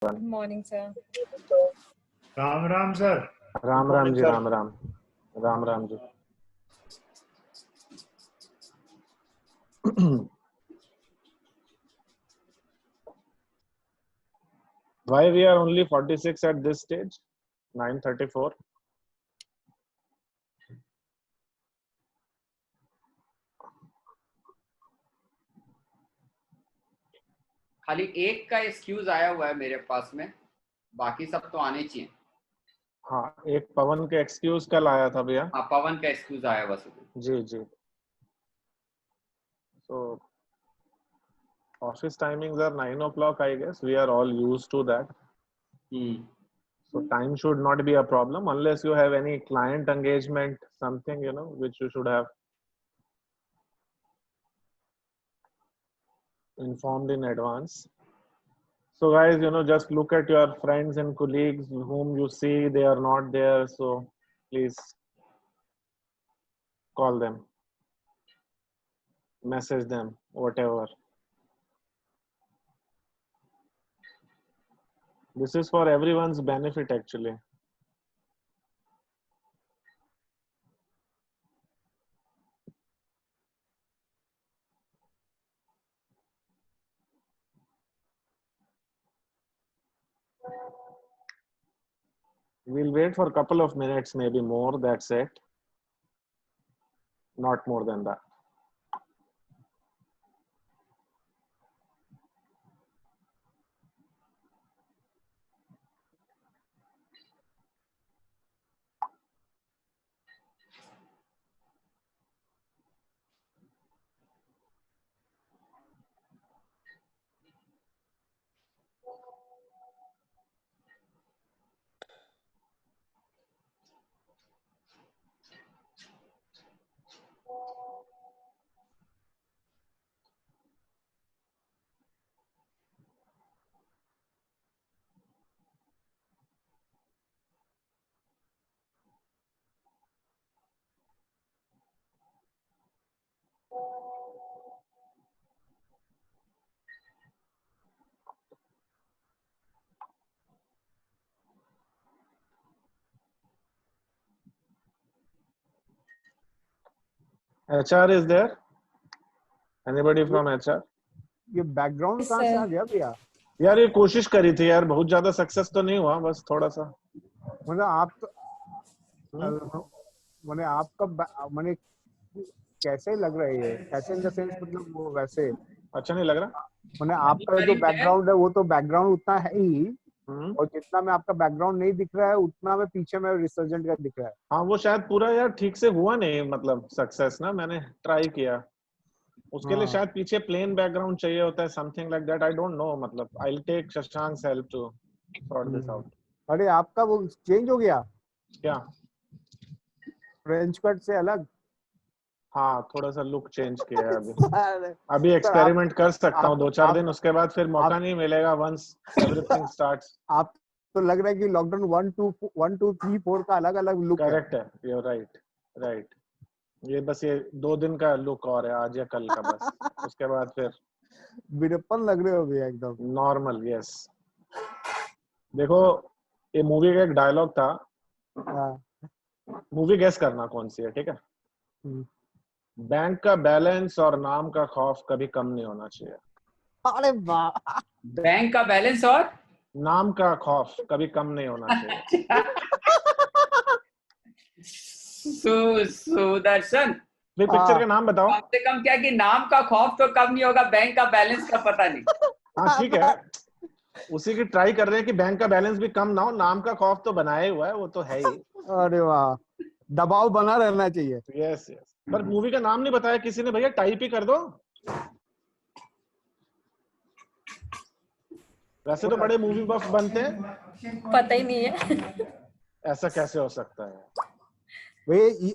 Good morning, sir. Ram Ram sir. Ram Ram ji. Ram Ram. Ram Ram ji. Why we are only 46 at this stage? 9:34. खाली एक का excuse आया हुआ है मेरे पास में, बाकी सब तो आने चाहिए. हाँ, एक पवन के एक्सक्यूज कल आया था भैया. हाँ, पवन का एक्सक्यूज आया बस. जी जी. So office timings are 9 o'clock, I guess. We are all used to that. So time should not be a problem unless you have any client engagement, something, which you should have informed in advance. So guys, just look at your friends and colleagues whom you see they are not there. So please call them, message them, whatever. This is for everyone's benefit actually. We'll wait for a couple of minutes, maybe more, that's it. Not more than that. HR is there? Anybody from HR? ये background कहाँ से आ गया भैया? यार ये कोशिश करी थी यार, बहुत ज्यादा सक्सेस तो नहीं हुआ, बस थोड़ा सा. मतलब आप तो मैंने आपका मैंने कैसे लग रहा है ये? कैसे इन द सेंस मतलब वो वैसे अच्छा नहीं लग रहा. मैंने आपका जो बैकग्राउंड है वो तो बैकग्राउंड उतना है ही, और जितना में आपका बैकग्राउंड नहीं दिख रहा है उतना में पीछे में रिसर्जेंट का दिख रहा है. हाँ वो शायद पूरा यार ठीक से हुआ नहीं, मतलब सक्सेस ना, मैंने ट्राई किया उसके लिए शायद पीछे प्लेन बैकग्राउंड चाहिए होता है, something like that. I don't know, मतलब I will take Shashank's help to sort this out. अरे आपका वो चेंज हो गया क्या? फ्रेंच कट से अलग? हाँ थोड़ा सा लुक चेंज किया है अभी. अभी एक्सपेरिमेंट कर सकता हूँ 2-4 दिन, उसके बाद फिर मौका नहीं मिलेगा वंस एवरीथिंग स्टार्ट्स. आप तो लग रहा है कि लॉकडाउन 1 2 3 4 का अलग अलग लुक है. करेक्ट है, यू आर राइट. ये बस ये 2 दिन का लुक और है, आज या कल का बस. उसके बाद फिर बीरप्पन लग रहे हो भैया एकदम नॉर्मल. यस देखो ये मूवी का एक डायलॉग था, मूवी गेस करना कौन सी है, ठीक है? बैंक का बैलेंस और नाम का खौफ कभी कम नहीं होना चाहिए. अरे वाह. बैंक का बैलेंस और नाम का खौफ कभी कम नहीं होना चाहिए. सुदर्शन पिक्चर का नाम बताओ. कम से कम क्या कि नाम का खौफ तो कम नहीं होगा, बैंक का बैलेंस का पता नहीं. हाँ ठीक है, उसी की ट्राई कर रहे हैं कि बैंक का बैलेंस भी कम ना हो, नाम का खौफ तो बनाया हुआ है, वो तो है ही. अरे वाह, दबाव बना रहना चाहिए. यस पर मूवी का नाम नहीं बताया किसी ने. भैया टाइप ही कर दो. वैसे तो बड़े मूवी बफ बनते हैं, पता ही नहीं है. ऐसा कैसे हो सकता है? भाई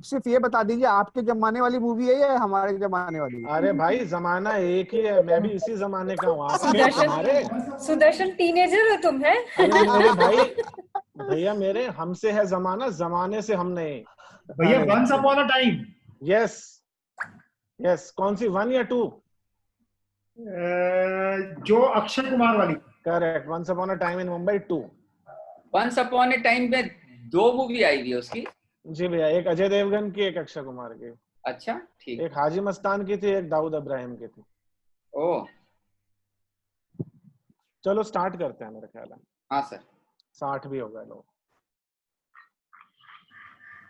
सिर्फ ये बता दीजिए आपके जमाने वाली मूवी है या हमारे जमाने वाली? अरे भाई जमाना एक ही है, मैं भी इसी जमाने का हूँ. सुदर्शन टीनेजर हो तुम, है? मेरे भाई भैया मेरे हमसे है जमाना, जमाने से हम नहीं. भैया once upon a time. Yes कौन सी 1 या 2? जो अक्षय कुमार वाली. Correct, once upon a time in Mumbai 2। Once upon a time में 2 मूवी आई हुई है उसकी। जी भैया, एक अजय देवगन की, एक अक्षय कुमार की। अच्छा ठीक। एक हाजी मस्तान की थी, एक दाऊद इब्राहिम की थी। ओह चलो स्टार्ट करते हैं, मेरे ख्याल है हाँ सर। 60 भी हो गए लोग।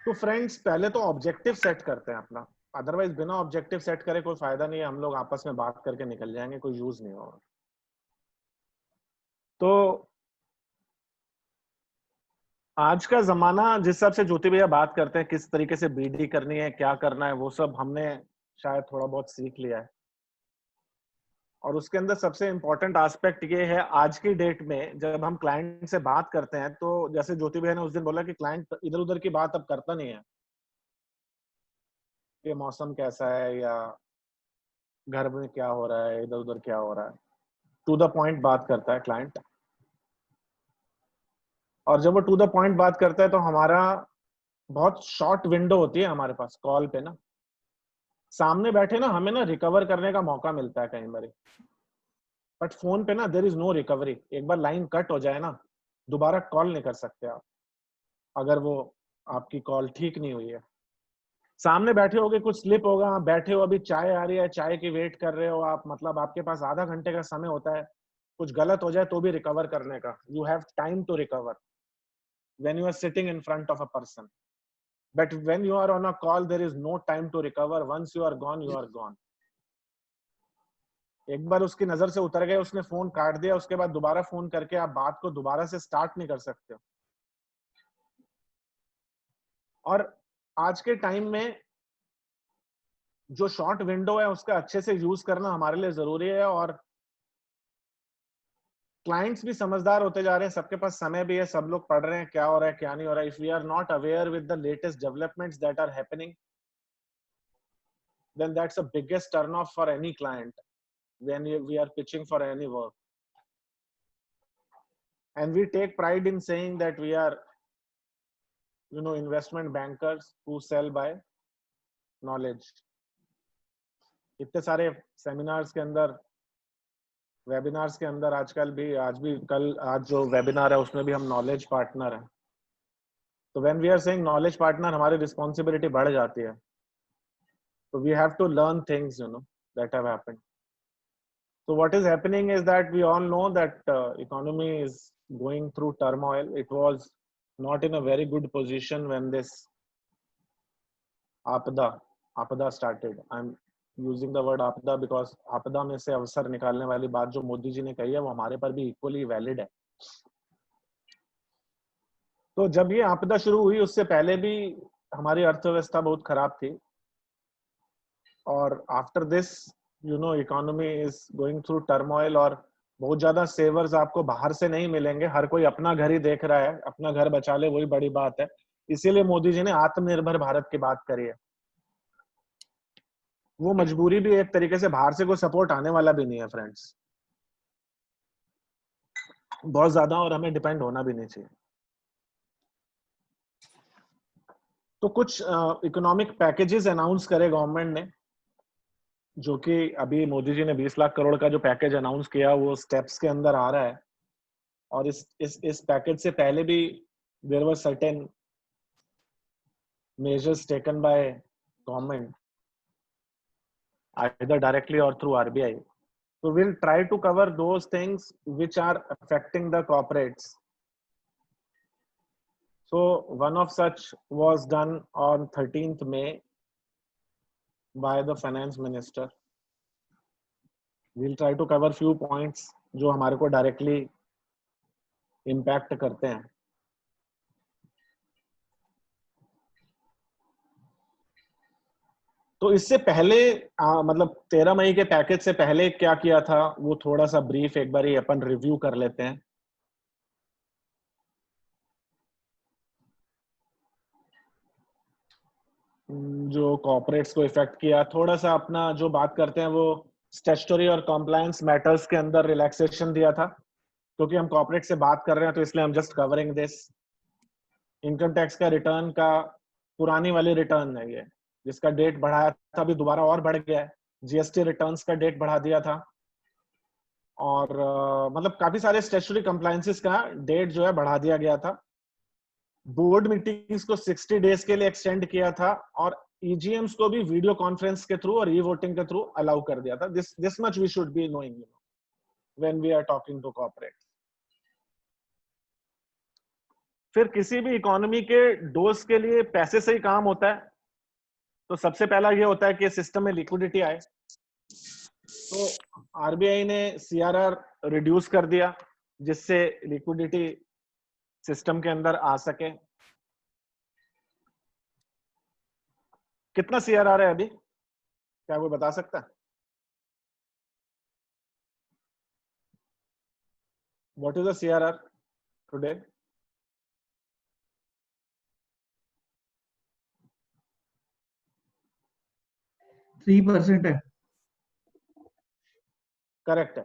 तो फ्रेंड्स, पहले तो ऑब्जेक्टिव सेट करते हैं अपना, अदरवाइज बिना ऑब्जेक्टिव सेट करे कोई फायदा नहीं है, हम लोग आपस में बात करके निकल जाएंगे, कोई यूज नहीं होगा। तो आज का जमाना जिस हिसाब से ज्योति भैया बात करते हैं, किस तरीके से बीडी करनी है, क्या करना है, वो सब हमने शायद थोड़ा बहुत सीख लिया है। और उसके अंदर सबसे इम्पोर्टेंट एस्पेक्ट ये है, आज की डेट में जब हम क्लाइंट से बात करते हैं, तो जैसे ज्योति भैया ने उस दिन बोला कि क्लाइंट इधर उधर की बात अब करता नहीं है कि मौसम कैसा है या घर में क्या हो रहा है, इधर उधर क्या हो रहा है। टू द पॉइंट बात करता है क्लाइंट। और जब वो टू द पॉइंट बात करता है तो हमारा बहुत शॉर्ट विंडो होती है हमारे पास कॉल पे ना, सामने बैठे ना हमें ना रिकवर करने का मौका मिलता है कई बार, बट फोन पे ना देयर इज नो रिकवरी। एक बार लाइन कट हो जाए ना, दोबारा कॉल नहीं कर सकते आप, अगर वो आपकी कॉल ठीक नहीं हुई है। सामने बैठे होगे, कुछ स्लिप होगा, आप बैठे हो, अभी चाय आ रही है, चाय की वेट कर रहे हो आप, मतलब आपके पास आधा घंटे का समय होता है, कुछ गलत हो जाए तो भी रिकवर करने का, you have time to recover when you are sitting in front of a person, but when you are on a call there is no time to recover. Once you are gone, you are gone. एक बार उसकी नजर से उतर गए, उसने phone काट दिया, उसके बाद दोबारा फोन करके आप बात को दोबारा से स्टार्ट नहीं कर सकते हो। और आज के टाइम में जो शॉर्ट विंडो है उसका अच्छे से यूज करना हमारे लिए जरूरी है, और क्लाइंट्स भी समझदार होते जा रहे हैं, सबके पास समय भी है, सब लोग पढ़ रहे हैं क्या हो रहा है क्या नहीं हो रहा है। If we are not aware with the latest developments that are happening, then that's the biggest turn off for any client when we are pitching for any work. And we take pride in saying that we are, you know, investment bankers who sell by knowledge. इतने सारे seminars के अंदर, webinars के अंदर आजकल भी, आज जो वेबिनार है उसमें भी हम नॉलेज पार्टनर हैं। तो when we are saying knowledge partner, हमारी रिस्पॉन्सिबिलिटी बढ़ जाती है। So we have to learn things, you know, that have happened. So what is happening is that we all know that economy is going through turmoil. It was not in a very good position when this आपदा started. I'm using the word आपदा because आपदा में से अवसर निकालने वाली बात जो मोदी जी ने कही है वो हमारे पर भी इक्वली वैलिड है। तो जब ये आपदा शुरू हुई उससे पहले भी हमारी अर्थव्यवस्था बहुत खराब थी, और after this you know economy is going through turmoil, और बहुत ज्यादा सेवर्स आपको बाहर से नहीं मिलेंगे, हर कोई अपना घर ही देख रहा है, अपना घर बचा ले वही बड़ी बात है। इसीलिए मोदी जी ने आत्मनिर्भर भारत की बात करी है। वो मजबूरी भी एक तरीके से, बाहर से कोई सपोर्ट आने वाला भी नहीं है फ्रेंड्स, बहुत ज्यादा, और हमें डिपेंड होना भी नहीं चाहिए। तो कुछ इकोनॉमिक पैकेजेस अनाउंस करे गवर्नमेंट ने, जो कि अभी मोदी जी ने 20 लाख करोड़ का जो पैकेज अनाउंस किया वो स्टेप्स के अंदर आ रहा है। और इस पैकेज से पहले भी there were certain measures taken by government either directly or through RBI. So we'll try to cover those things which are affecting the corporates. So one of such was done on 13th May by the finance minister. We'll try to cover few points जो हमारे को directly impact करते हैं। तो इससे पहले मतलब 13 मई के पैकेज से पहले क्या किया था वो थोड़ा सा ब्रीफ एक बार ही अपन रिव्यू कर लेते हैं। जो कॉर्पोरेट्स को इफेक्ट किया, थोड़ा सा अपना जो बात करते हैं वो स्टैट्यूटरी और कॉम्प्लायंस मैटर्स के अंदर रिलैक्सेशन दिया था, क्योंकि हम कॉर्पोरेट से बात कर रहे हैं तो इसलिए हम just covering this. Income tax का रिटर्न का पुरानी वाली रिटर्न है ये, जिसका डेट बढ़ाया था, अभी दोबारा और बढ़ गया है। जीएसटी रिटर्न्स का डेट बढ़ा दिया था, और मतलब काफी सारे स्टैट्यूटरी कंप्लायंसेस का डेट जो है बढ़ा दिया गया था। बोर्ड मीटिंग्स को 60 डेज के लिए एक्सटेंड किया था और ईजीएम्स को भी वीडियो कॉन्फ्रेंस के थ्रू और ई वोटिंग के थ्रू अलाउ कर दिया था। This much we should be knowing when we are talking to corporate. फिर किसी भी इकोनॉमी के डोज के लिए पैसे से ही काम होता है। तो सबसे पहला ये होता है कि सिस्टम में लिक्विडिटी आए। तो आरबीआई ने सीआरआर रिड्यूस कर दिया जिससे लिक्विडिटी सिस्टम के अंदर आ सके। कितना सीआरआर है अभी, क्या कोई बता सकता है? What is the CRR today? %3 है। करेक्ट है,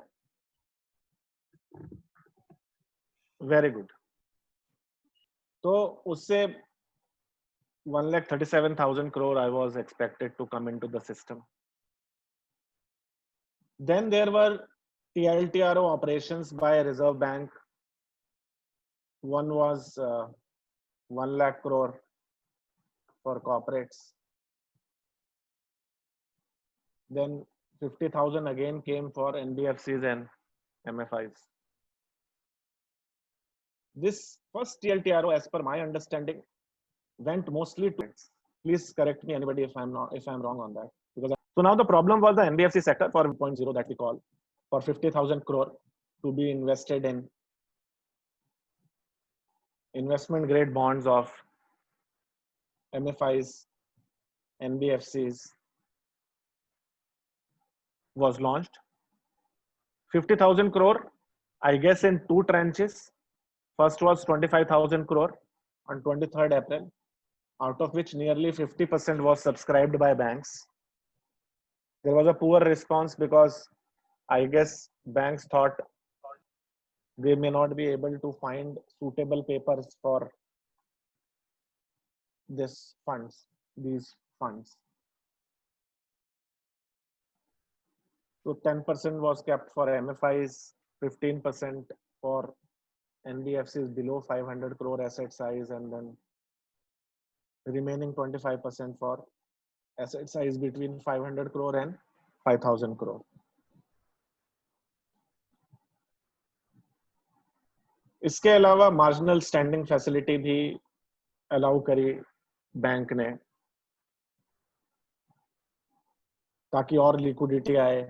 वेरी गुड। तो उससे 1,37,000 crore I was expected to come into the system. Then there were TLTRO operations by Reserve Bank. One was 1 lakh crore for corporates. Then 50,000 again came for NBFCs and MFIs. This first TLTRO, as per my understanding, went mostly to, please correct me anybody if I'm wrong on that, because so now the problem was the NBFC sector for 0.0 that we call for 50,000 crore to be invested in investment grade bonds of MFIs, NBFCs was launched. 50,000 crore, I guess, in 2 tranches. First was 25,000 crore on 23rd April, out of which nearly 50% was subscribed by banks. There was a poor response because I guess banks thought they may not be able to find suitable papers for these funds. So 10% was kept for MFIs, 15% for NBFCs below 500 crore asset size, and then the remaining 25% for asset size between 500 crore and 5,000 crore. इसके अलावा marginal standing facility भी allow करी bank ने ताकि और liquidity आए।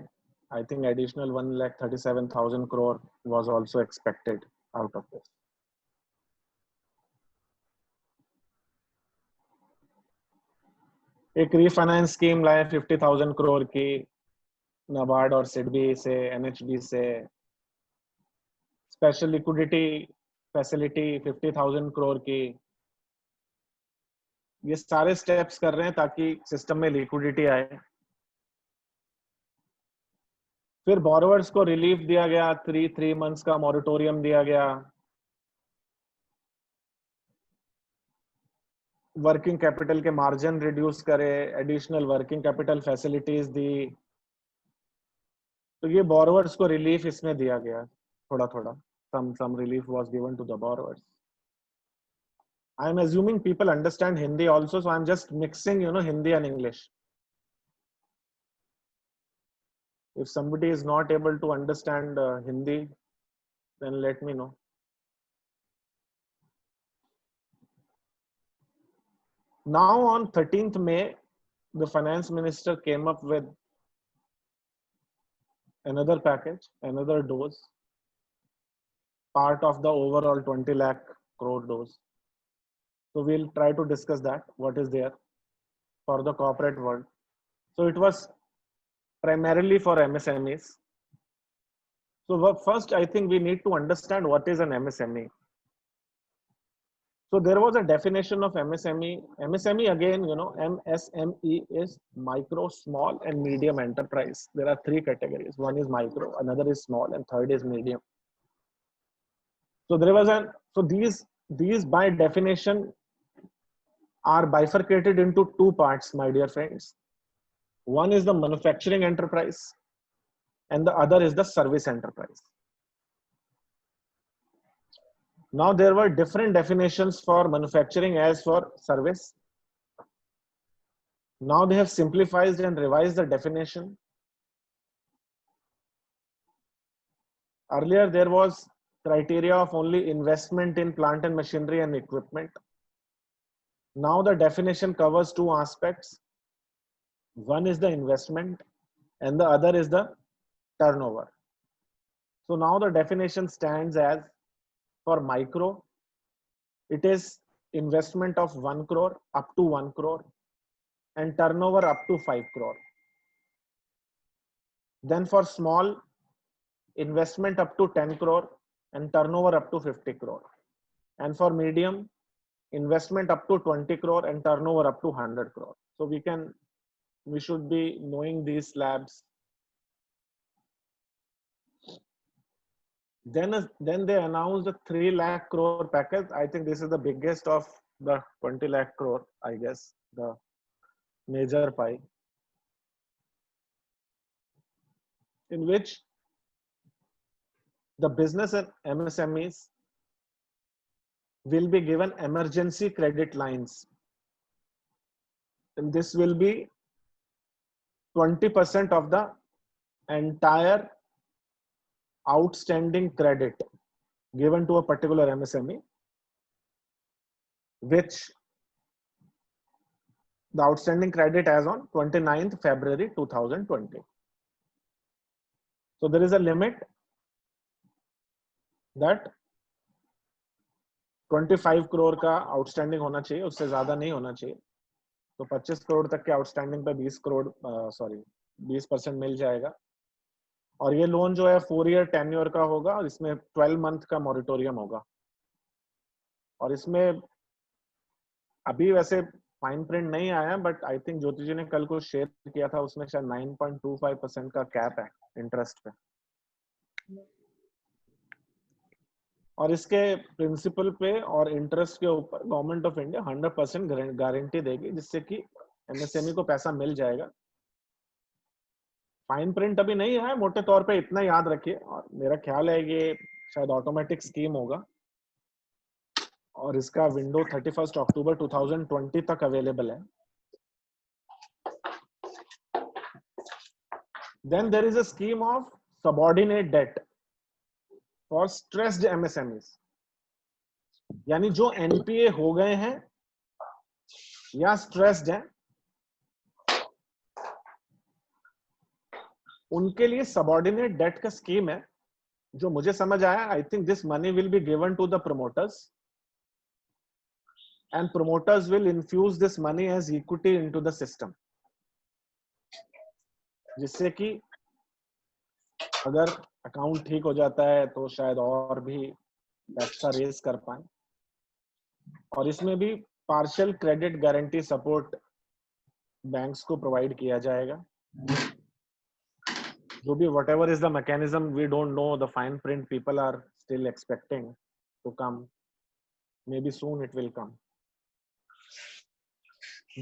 I think additional 1,37,000 crore was also expected out of this. एक refinance scheme लाए 50,000 करोड़ की नाबार्ड और सिडबी से, एनएचबी से। स्पेशल लिक्विडिटी फैसिलिटी 50,000 करोड़ की। ये सारे स्टेप्स कर रहे हैं ताकि सिस्टम में लिक्विडिटी आए। फिर बोरोवर्स को रिलीफ दिया गया, 3 मंथ्स का मॉरिटोरियम दिया गया। वर्किंग कैपिटल के मार्जिन रिड्यूस करे, एडिशनल वर्किंग कैपिटल फैसिलिटीज दी। तो ये बोरोवर्स को रिलीफ इसमें दिया गया थोड़ा थोड़ा। some relief was given to the borrowers. I am assuming people understand Hindi also, so I am just mixing Hindi and English. If somebody is not able to understand Hindi, then let me know. Now on 13th May, the finance minister came up with another package, another dose, part of the overall 20 lakh crore dose. So we'll try to discuss that, what is there for the corporate world. So it was primarily for MSMEs. So first, I think we need to understand what is an MSME. So there was a definition of MSME. MSME again, MSME is micro, small and medium enterprise. There are 3 categories. One is micro, another is small, and third is medium. So there was these by definition are bifurcated into 2 parts, my dear friends. One is the manufacturing enterprise and the other is the service enterprise. Now there were different definitions for manufacturing as for service. Now they have simplified and revised the definition. Earlier there was criteria of only investment in plant and machinery and equipment. Now the definition covers two aspects. One is the investment and the other is the turnover. So now the definition stands as, for micro, it is investment of 1 crore up to 1 crore and turnover up to 5 crore. Then for small, investment up to 10 crore and turnover up to 50 crore. And for medium, investment up to 20 crore and turnover up to 100 crore. So we should be knowing these slabs. Then they announced a 3 lakh crore package. I think this is the biggest of the 20 lakh crore, I guess, the major pie, in which the business and MSMEs will be given emergency credit lines. And this will be 20% of the entire outstanding credit given to a particular MSME, which the outstanding credit as on 29th February 2020. So there is a limit that 25 crore का outstanding होना चाहिए, उससे ज्यादा नहीं होना चाहिए. तो 25 करोड़ तक के outstanding पे 20% मिल जाएगा. और ये लोन जो है 4 year tenure का होगा और इसमें 12 month का मोरिटोरियम होगा. और इसमें अभी वैसे फाइन प्रिंट नहीं आया, बट आई थिंक ज्योति जी ने कल को शेयर किया था, उसमें शायद 9.25% का कैप है इंटरेस्ट पे. और इसके प्रिंसिपल पे और इंटरेस्ट के ऊपर गवर्नमेंट ऑफ इंडिया 100% गारंटी देगी, जिससे कि एमएसएमई को पैसा मिल जाएगा. फाइन प्रिंट अभी नहीं है, मोटे तौर पे इतना याद रखिए. और मेरा ख्याल है ये शायद ऑटोमेटिक स्कीम होगा और इसका विंडो 31 अक्टूबर 2020 तक अवेलेबल है. Then there is a scheme of subordinate debt for stressed MSMEs, यानी जो एनपीए हो गए हैं या स्ट्रेस्ड हैं, उनके लिए सबऑर्डिनेट डेट का स्कीम है. जो मुझे समझ आया, I think this money will be given to the promoters and promoters will infuse this money as equity into the system, जिससे कि अगर अकाउंट ठीक हो जाता है तो शायद और भी पैसा रेज कर पाए. और इसमें भी partial credit guarantee support banks को प्रोवाइड किया जाएगा. जो भी whatever is the mechanism, we don't know, the fine print people are still expecting to come. Maybe soon it will come.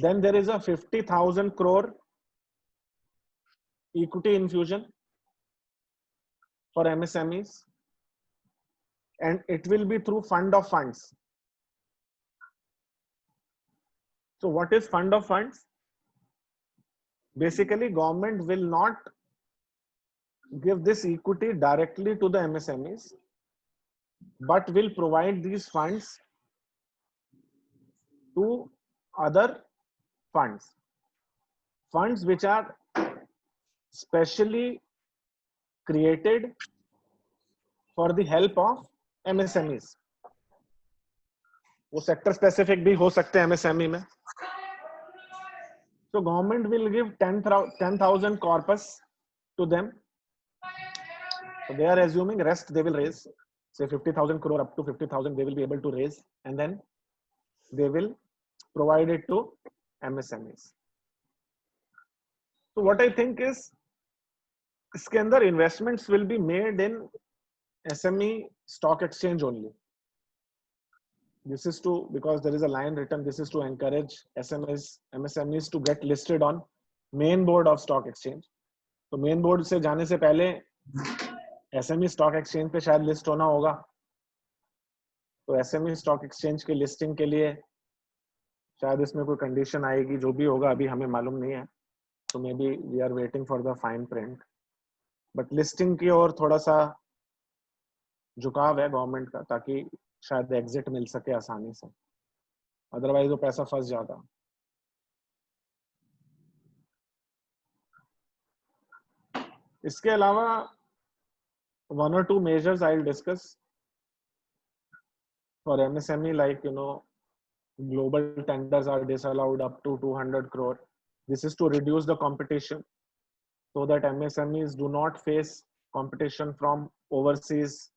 Then there is a 50,000 crore equity infusion for MSMEs, and it will be through fund of funds. So what is fund of funds? Basically, government will not give this equity directly to the MSMEs, but will provide these funds to other funds which are specially created for the help of MSMEs. वो sector specific भी हो सकते हैं MSME में. So government will give 10,000 corpus to them. So they are assuming rest they will raise, say 50,000 crore up to 50,000 they will be able to raise, and then they will provide it to MSMEs. So what I think is, इसके अंदर investments will be made in SME stock exchange only. This is to, because there is a line written, this is to encourage MSMEs to get listed on main board of stock exchange. तो main board से जाने से पहले SME stock exchange पे शायद list होना होगा। तो एसएमई स्टॉक एक्सचेंज के लिस्टिंग के लिए शायद इसमें कोई कंडीशन आएगी, जो भी होगा अभी हमें मालूम नहीं है। तो maybe we are waiting for the fine print, but listing की ओर थोड़ा सा झुकाव है गवर्नमेंट का, ताकि शायद एग्जिट मिल सके आसानी से, अदरवाइज वो पैसा फंस जाता। इसके अलावा one or two measures I'll discuss for MSME, like global tenders are disallowed up to 200 crore. This is to reduce the competition so that MSMEs do not face competition from overseas.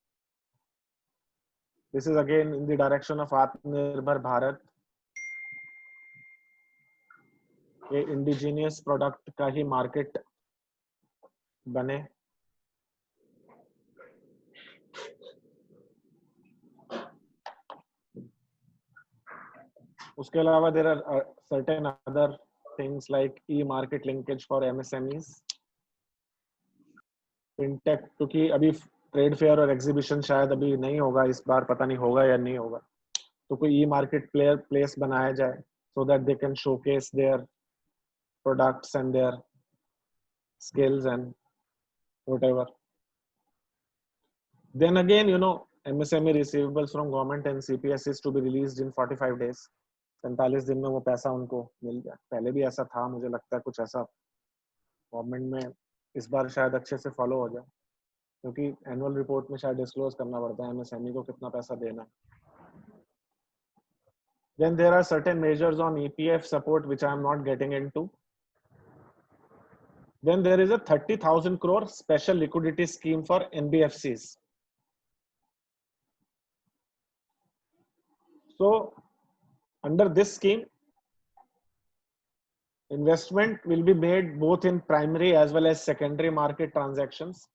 This is again in the direction of Atmanirbhar Bharat. ये indigenous product का ही market बने। उसके अलावा there are certain other things like e-market linkage for MSMEs, fintech, क्योंकि अभी trade fair और exhibition शायद अभी नहीं होगा इस बार, पता नहीं होगा या नहीं होगा, तो कोई e-market प्लेस बनाया जाए so that they can showcase their products and their skills and whatever. Then again, MSME receivables from government and CPS is to be released in 45 days. 45 दिन में वो पैसा उनको मिल जाए। पहले भी ऐसा था, मुझे लगता है कुछ ऐसा गवर्नमेंट में इस बार शायद अच्छे से फॉलो हो जाए, क्योंकि एनुअल रिपोर्ट में शायद डिस्क्लोज करना पड़ता है एमएसएमई को कितना पैसा देना है। Then there are certain measures on EPF support which I am not getting into. Then there is a 30,000 crore special liquidity scheme for NBFCs. So under this scheme, investment will be made both in primary as well as secondary market transactions.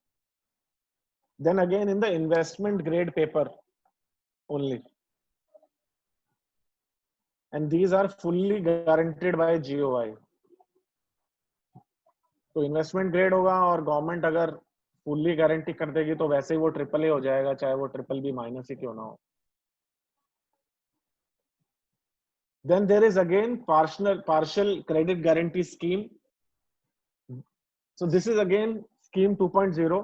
Then again in the investment grade paper only. And these are fully guaranteed by GOI. तो investment grade होगा और government अगर fully guarantee कर देगी तो वैसे ही वो triple A हो जाएगा, चाहे वो ट्रिपल बी माइनस ही क्यों ना हो। Then there is again partial credit guarantee scheme. So this is again scheme 2.0.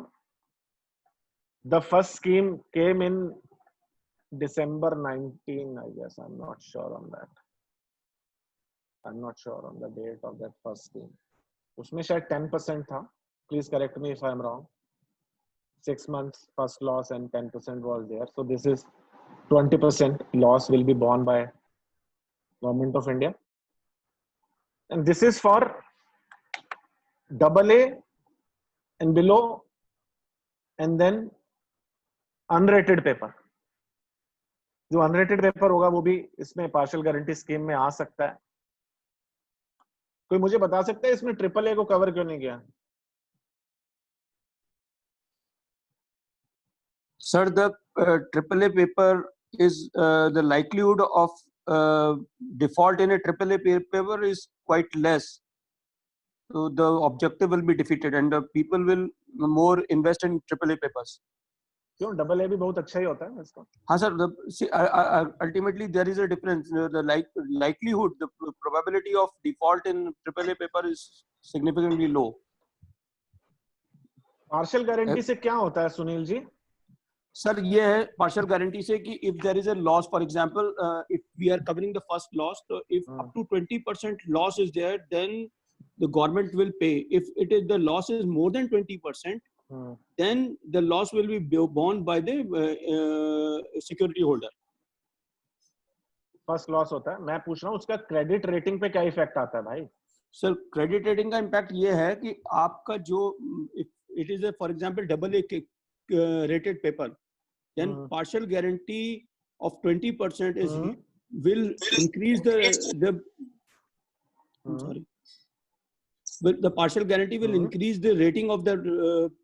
The first scheme came in December 19, I guess. I'm not sure on that. I'm not sure on the date of that first scheme. उसमें शायद 10% था. Please correct me if I'm wrong. 6 months first loss and 10% was there. So this is 20% loss will be borne by Government of India. And this is for AA and below, and then unrated paper. जो unrated paper होगा वो भी इसमें partial guarantee scheme में आ सकता है। कोई मुझे बता सकता है इसमें ट्रिपल ए को कवर क्यों नहीं किया? Sir, the AAA paper is the likelihood of default in a AAA paper is quite less. So the objective will be defeated and the people will more invest in AAA papers. क्यों? Double A भी बहुत अच्छा ही होता है इसका। हाँ sir, ultimately there is a difference. The likelihood, the probability of default in AAA paper is significantly low. Partial guarantee से क्या होता है सुनील जी? सर ये है पार्शियल गारंटी से कि if there is a loss, for example, if we are covering the first loss, so if up to 20% loss is there, then the government will pay. If it is the loss is more than 20%, then the loss will be borne by the security holder. First loss होता है। मैं पूछ रहा हूँ उसका credit rating पे क्या effect आता है भाई? सर क्रेडिट रेटिंग का इम्पैक्ट ये है कि आपका जो it is for example AA rated paper, then partial guarantee of 20% is will increase the sorry, but the partial guarantee will increase the rating of the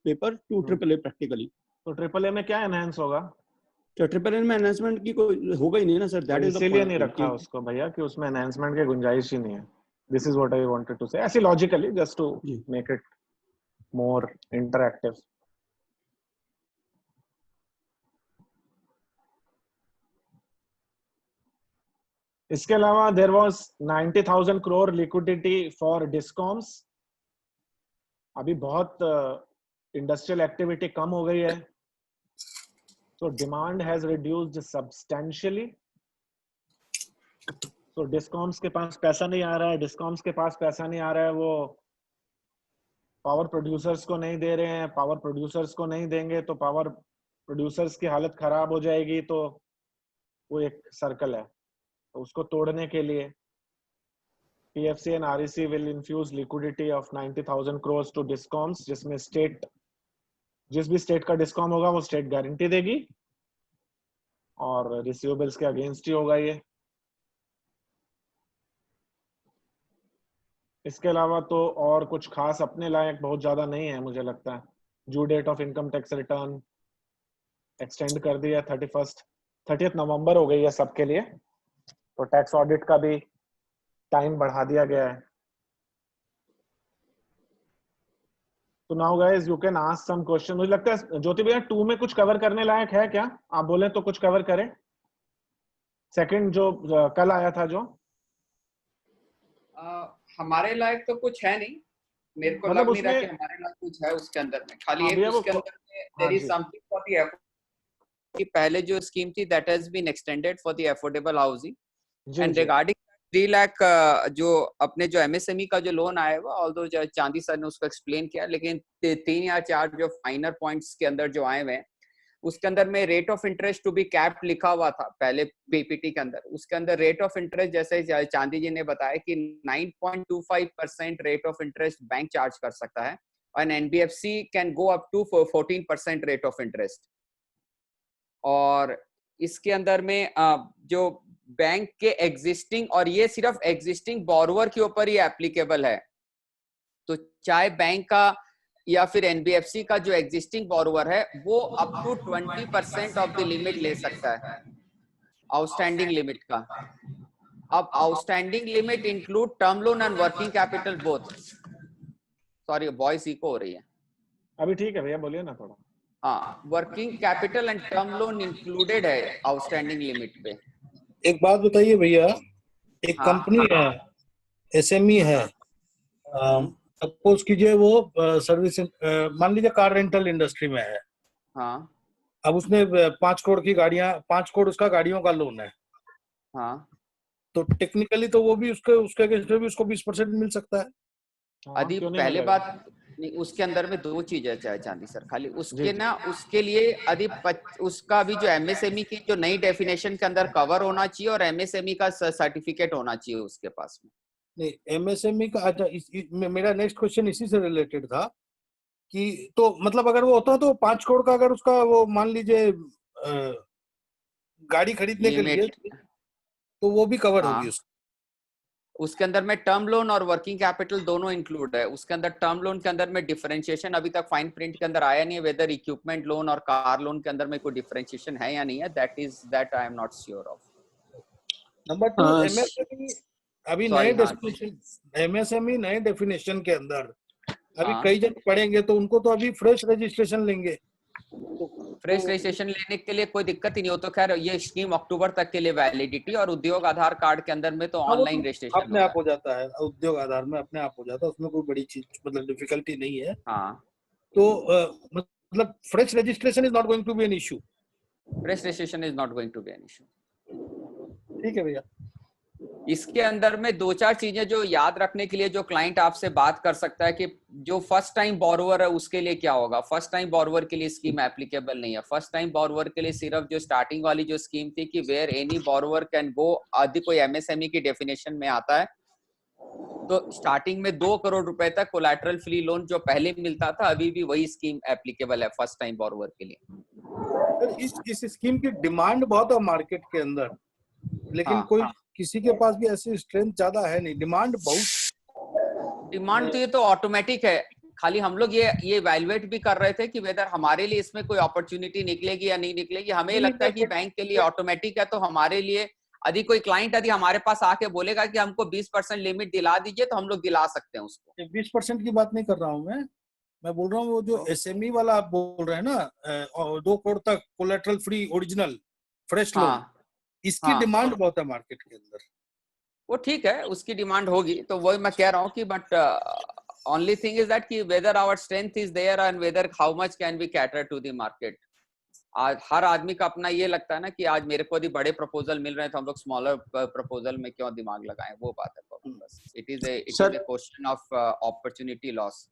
paper to AAA practically. तो triple A में क्या enhance होगा? तो AAA में enhancement की कोई होगा ही नहीं ना सर, दैट इज इसीलिए नहीं रखा उसको भैया कि उसमें एनहांसमेंट की गुंजाइश ही नहीं है। This is what I wanted to say, ऐसे logically just to make it more interactive. इसके अलावा there was 90,000 crore liquidity for discoms. अभी बहुत इंडस्ट्रियल एक्टिविटी कम हो गई है, so demand has reduced substantially. So discoms के पास पैसा नहीं आ रहा है, discoms के पास पैसा नहीं आ रहा है, वो पावर प्रोड्यूसर्स को नहीं दे रहे हैं, पावर प्रोड्यूसर्स को नहीं देंगे तो पावर प्रोड्यूसर्स की हालत खराब हो जाएगी, तो वो एक सर्कल है। तो उसको तोड़ने के लिए PFC and REC will infuse liquidity of 90,000 crores to discoms, जिसमें स्टेट, जिस भी स्टेट का डिस्कॉम होगा वो स्टेट गारंटी देगी और रिसीवेबल्स के अगेंस्ट ही होगा ये। इसके अलावा तो और कुछ खास अपने लायक बहुत ज्यादा नहीं है मुझे लगता है। Due date of income tax return extend कर दिया, 30th नवंबर हो गई है सबके लिए, तो टैक्स ऑडिट का भी टाइम बढ़ा दिया गया है। तो now guys you can ask some question. मुझे लगता है ज्योति भैया 2 में कुछ कवर करने लायक है क्या? आप बोले तो कुछ कवर करें। सेकंड जो कल आया था जो हमारे लायक तो कुछ है नहीं, मेरे को मतलब लग नहीं रहा कि उसमें हमारे लायक कुछ है उसके अंदर में। खाली हाँ एक भैया वो उसके अंदर में हाँ देयर इज जी समथिंग फॉर द कि पहले जो स्कीम थी that has been extended for the affordable housing जी एंड जी रिगार्डिंग 3 लाख जो अपने जो एमएसएमई का जो लोन आया हुआ, ऑल्दो जो चांदी सर ने उसको एक्सप्लेन किया, लेकिन 3 या 4 जो फाइनर पॉइंट्स के अंदर जो आए हुए हैं उसके अंदर में rate of interest to be capped लिखा हुआ था पहले पीपीटी के अंदर। उसके अंदर रेट ऑफ इंटरेस्ट जैसे चांदी जी ने बताया कि 9.25% rate of interest bank charge कर सकता है और NBFC can go up to 14% rate of interest. और इसके अंदर में जो बैंक के एग्जिस्टिंग, और ये सिर्फ एग्जिस्टिंग बोरोवर के ऊपर ही एप्लीकेबल है, तो चाहे बैंक का या फिर एनबीएफसी का जो एग्जिस्टिंग बोरोवर है वो up to 20% of the limit ले सकता है आउटस्टैंडिंग लिमिट का। अब outstanding limit include term loan and working capital both. Sorry voice echo हो रही है। अभी ठीक है भैया, बोलिए ना थोड़ा। हाँ, working capital and term loan included है आउटस्टैंडिंग लिमिट पे। एक बात बताइए भैया, एक हाँ कंपनी है, एसएमई है, सपोज कीजिए वो सर्विस, मान लीजिए कार रेंटल इंडस्ट्री में है। हाँ अब उसने 5 करोड़ की गाड़ियां, 5 करोड़ उसका गाड़ियों का लोन है, हाँ तो टेक्निकली तो वो भी उसके उसके अगेंस्ट में भी उसको 20% मिल सकता है। हाँ अभी क्यों नहीं पहले मिलेगा? बात नहीं, उसके अंदर में 2 चीजें चाहे चांदी सर, खाली जी उसके जी ना उसके लिए उसका भी जो एमएसएमई की जो नई डेफिनेशन के अंदर कवर होना चाहिए और एमएसएमई का सर्टिफिकेट होना चाहिए उसके पास में। नहीं, एमएसएमई का, अच्छा मेरा नेक्स्ट क्वेश्चन इसी से रिलेटेड था कि तो मतलब अगर वो होता तो 5 करोड़ का अगर उसका वो मान लीजिए गाड़ी खरीदने के लिए, लिमिट तो वो भी कवर होगी हाँ, उसके अंदर में टर्म लोन और वर्किंग कैपिटल दोनों इंक्लूड है। उसके अंदर टर्म लोन के अंदर में डिफरेंशिएशन अभी तक फाइन प्रिंट के अंदर आया नहीं है, वेदर इक्विपमेंट लोन और कार लोन के अंदर में कोई डिफरेंशिएशन है या नहीं है, that I am not sure of. Number 2, MSME अभी नए सॉरी हाँ डेफिनेशन, एमएसएमई नए डेफिनेशन के अंदर अभी हाँ, कई जन पढ़ेंगे तो उनको तो अभी फ्रेश रजिस्ट्रेशन लेंगे। फ्रेश रजिस्ट्रेशन लेने के लिए कोई दिक्कत ही नहीं हो, तो खैर ये स्कीम अक्टूबर तक के लिए वैलिडिटी, और उद्योग आधार कार्ड के अंदर में तो हाँ, वो ऑनलाइन तो रजिस्ट्रेशन अपने आप होगा। हो जाता है, उद्योग आधार में अपने आप हो जाता है, उसमें कोई बड़ी चीज मतलब डिफिकल्टी नहीं है। हाँ, तो मतलब fresh registration is not going to be an issue. Fresh registration is not going to be an issue. ठीक है भैया। इसके अंदर में 2-4 चीजें जो याद रखने के लिए जो क्लाइंट आपसे बात कर सकता है कि जो फर्स्ट टाइम बोरोवर है उसके लिए क्या होगा। फर्स्ट टाइम बोरोवर के लिए स्कीम एप्लीकेबल नहीं है। फर्स्ट टाइम बोरोवर के लिए सिर्फ जो स्टार्टिंग वाली जो स्कीम थी कि where any borrower can go, आदि कोई एमएसएमई की डेफिनेशन में आता है, तो स्टार्टिंग में 2 करोड़ रुपए तक कोलैटरल फ्री लोन जो पहले मिलता था, अभी भी वही स्कीम एप्लीकेबल है फर्स्ट टाइम बोरोवर के लिए। इस स्कीम की डिमांड बहुत है मार्केट के अंदर, लेकिन हाँ, कोई किसी के पास भी ऐसी स्ट्रेंथ ज्यादा है नहीं, डिमांड बहुत। डिमांड तो ये तो ऑटोमेटिक है, खाली हम लोग ये इवैल्यूएट भी कर रहे थे कि वेदर हमारे लिए इसमें कोई अपॉर्चुनिटी निकलेगी या नहीं निकलेगी। हमें लगता है कि बैंक के लिए ऑटोमेटिक है, तो हमारे लिए यदि कोई क्लाइंट यदि हमारे पास आके बोलेगा कि हमको 20% लिमिट दिला दीजिए, तो हम लोग दिला सकते हैं उसको। 20% की बात नहीं कर रहा हूँ मैं, मैं बोल रहा हूँ वो जो एसएमई वाला आप बोल रहे हैं ना, 2 करोड़ तक collateral free original fresh loan, हाँ इसकी हाँ डिमांड बहुत है मार्केट के अंदर। वो ठीक है, उसकी डिमांड होगी, तो वही मैं कह रहा हूँ कि but only thing is that कि whether our strength is there and whether how much can be cater to the market. आज हर आदमी का अपना ये लगता है ना कि आज मेरे को यदि बड़े प्रपोजल मिल रहे हैं तो हम लोग स्मॉलर प्रपोजल में क्यों दिमाग लगाएं, वो बात है बस। It is a question of opportunity loss.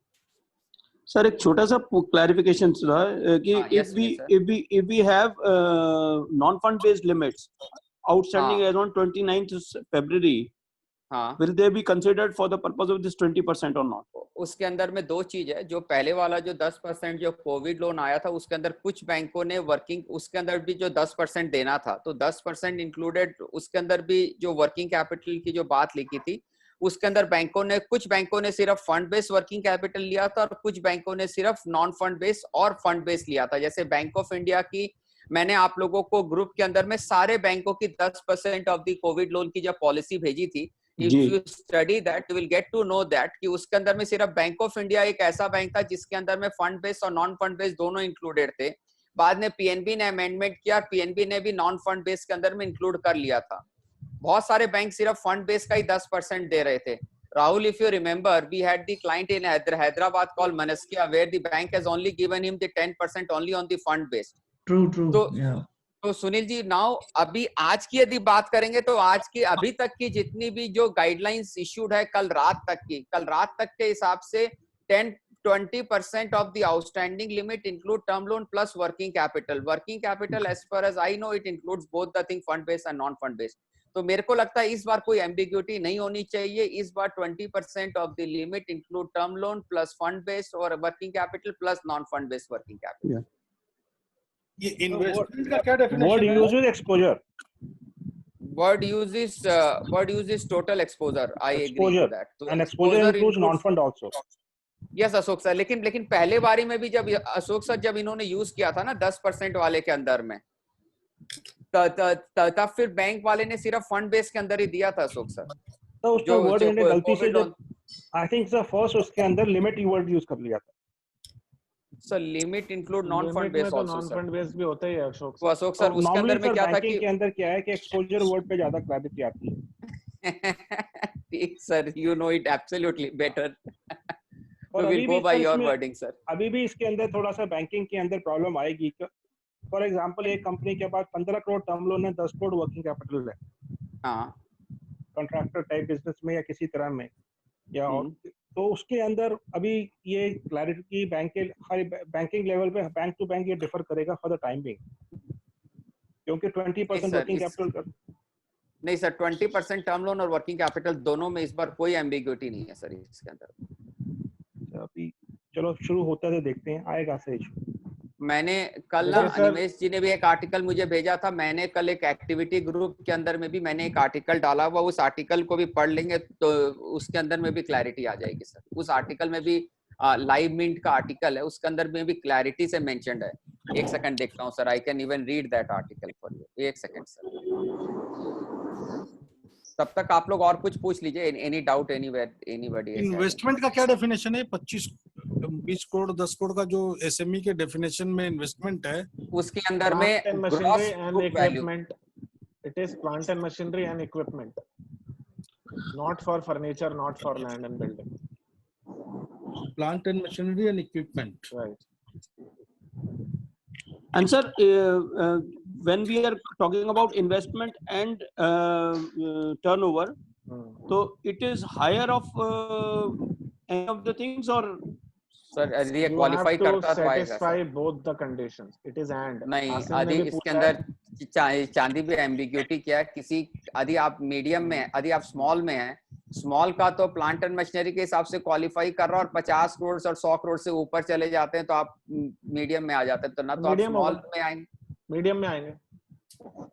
Sir एक छोटा सा क्लैरिफिकेशन था कि yes, if we have non fund based limits outstanding as on 29th February, हाँ will they be considered for the purpose of this 20% or not? उसके अंदर में दो चीज है। जो पहले वाला जो 10% जो कोविड लोन आया था उसके अंदर कुछ बैंकों ने वर्किंग, उसके अंदर भी जो 10% देना था तो 10% इंक्लूडेड, उसके अंदर भी जो वर्किंग कैपिटल की जो बात लिखी थी उसके अंदर बैंकों ने, कुछ बैंकों ने सिर्फ फंड बेस्ड वर्किंग कैपिटल लिया था और कुछ बैंकों ने सिर्फ नॉन फंड बेस्ड और फंड बेस्ड लिया था। जैसे बैंक ऑफ इंडिया की मैंने आप लोगों को ग्रुप के अंदर में सारे बैंकों की 10% ऑफ द कोविड लोन की जब पॉलिसी भेजी थी, if you study that you will get to know that कि उसके अंदर में सिर्फ बैंक ऑफ इंडिया एक ऐसा बैंक था जिसके अंदर में फंड बेस्ड और नॉन फंड बेस्ड दोनों इंक्लूडेड थे। बाद में पीएनबी ने अमेंडमेंट किया, पीएनबी ने भी नॉन फंड बेस्ड के अंदर में इंक्लूड कर लिया था। बहुत सारे बैंक सिर्फ फंड बेस्ड का ही 10% दे रहे थे। Rahul, if you remember, we had the client in Hyderabad called Manaskia, where the bank has only given him the 10% only on the fund based. True. तो सुनील जी, नाउ अभी आज की यदि बात करेंगे तो आज की अभी तक की जितनी भी जो गाइडलाइंस इश्यूड है कल रात तक के हिसाब से 10-20% of the outstanding limit include term loan plus working capital. Working capital, as far as I know, it includes both the thing fund based and non fund based. तो मेरे को लगता है इस बार कोई एम्बिग्यूटी नहीं होनी चाहिए। इस बार 20% of the limit include term loan plus fund based और working capital plus non fund based working capital. ये इन्वेस्टमेंट का क्या डेफिनेशन है? Word use is exposure, word use is total exposure. I agree with that. तो and exposure includes non fund also. Yes Ashok sir, लेकिन पहले बारी में भी जब अशोक सर जब इन्होंने यूज किया था ना 10% वाले के अंदर में, तब फिर बैंक वाले ने सिर्फ फंड बेस के अंदर ही दिया था अशोक सर। तो उसका वर्ड इन्होंने गलती से आई थिंक सर फर्स्ट उसके अंदर लिमिट वर्ड यूज कर लिया था। Sir limit include non fund base also. Non fund base भी होता ही है अशोक सर। अशोक सर उसके अंदर में क्या था कि के अंदर क्या है कि एक्सपोजर वर्ड पे ज्यादा क्लैरिटी आती है। ठीक sir, you know it absolutely better. और will go by your wording sir. अभी भी इसके अंदर थोड़ा सा बैंकिंग के अंदर प्रॉब्लम आएगी। फॉर एग्जांपल एक कंपनी के पास 15 करोड़ टर्म लोन है, 10 करोड़ वर्किंग कैपिटल है, हाँ कॉन्ट्रैक्टर टाइप बिजनेस में या किसी तरह में या और, तो उसके अंदर अभी ये क्लैरिटी की बैंकिंग लेवल पे बैंक टू बैंक ये डिफर करेगा फॉर द टाइम बिंग, क्योंकि 20% वर्किंग कैपिटल नहीं सर, 20% टर्म लोन और वर्किंग कैपिटल दोनों में इस बार कोई एम्बिग्यूटी नहीं है सर इसके अंदर। अभी चलो शुरू होता है, देखते हैं आएगा सही। मैंने कल ना अनिमेश जी ने भी एक आर्टिकल मुझे भेजा था, मैंने कल एक एक्टिविटी ग्रुप के अंदर में भी मैंने एक आर्टिकल डाला हुआ, उस आर्टिकल को भी पढ़ लेंगे तो उसके अंदर में भी क्लैरिटी आ जाएगी सर। उस आर्टिकल में भी लाइव मिंट का आर्टिकल है, उसके अंदर में भी क्लैरिटी से मेंशन्ड है। एक सेकंड देखता हूँ sir, I can even read that article for you. एक सेकंड सर, तब तक आप लोग और कुछ पूछ लीजिए। Any doubt anybody? इन्वेस्टमेंट का क्या डेफिनेशन है? 25-20 करोड़ 10 करोड़ का जो एसएमई के डेफिनेशन में इन्वेस्टमेंट है उसके अंदर में gross book value, it is plant and machinery and equipment, not for furniture, not for land and building. Plant and machinery and equipment, right. And sir, when we are talking about investment and turnover, so it is higher of any of the things, or sir यदि ये qualify करता तो आएगा satisfy both the conditions, it is and नहीं। यदि इसके अंदर चांदी भी एम्बिग्यूटी क्या है, किसी यदि आप मीडियम में, यदि आप स्मॉल में हैं, स्मॉल का तो प्लांट एंड मशीनरी के हिसाब से क्वालिफाई कर रहा है और 50 करोड़ और 100 करोड़ से ऊपर चले जाते हैं तो आप मीडियम में आ जाते हैं। तो ना तो आप स्मॉल में आएंगे, मीडियम में आएंगे।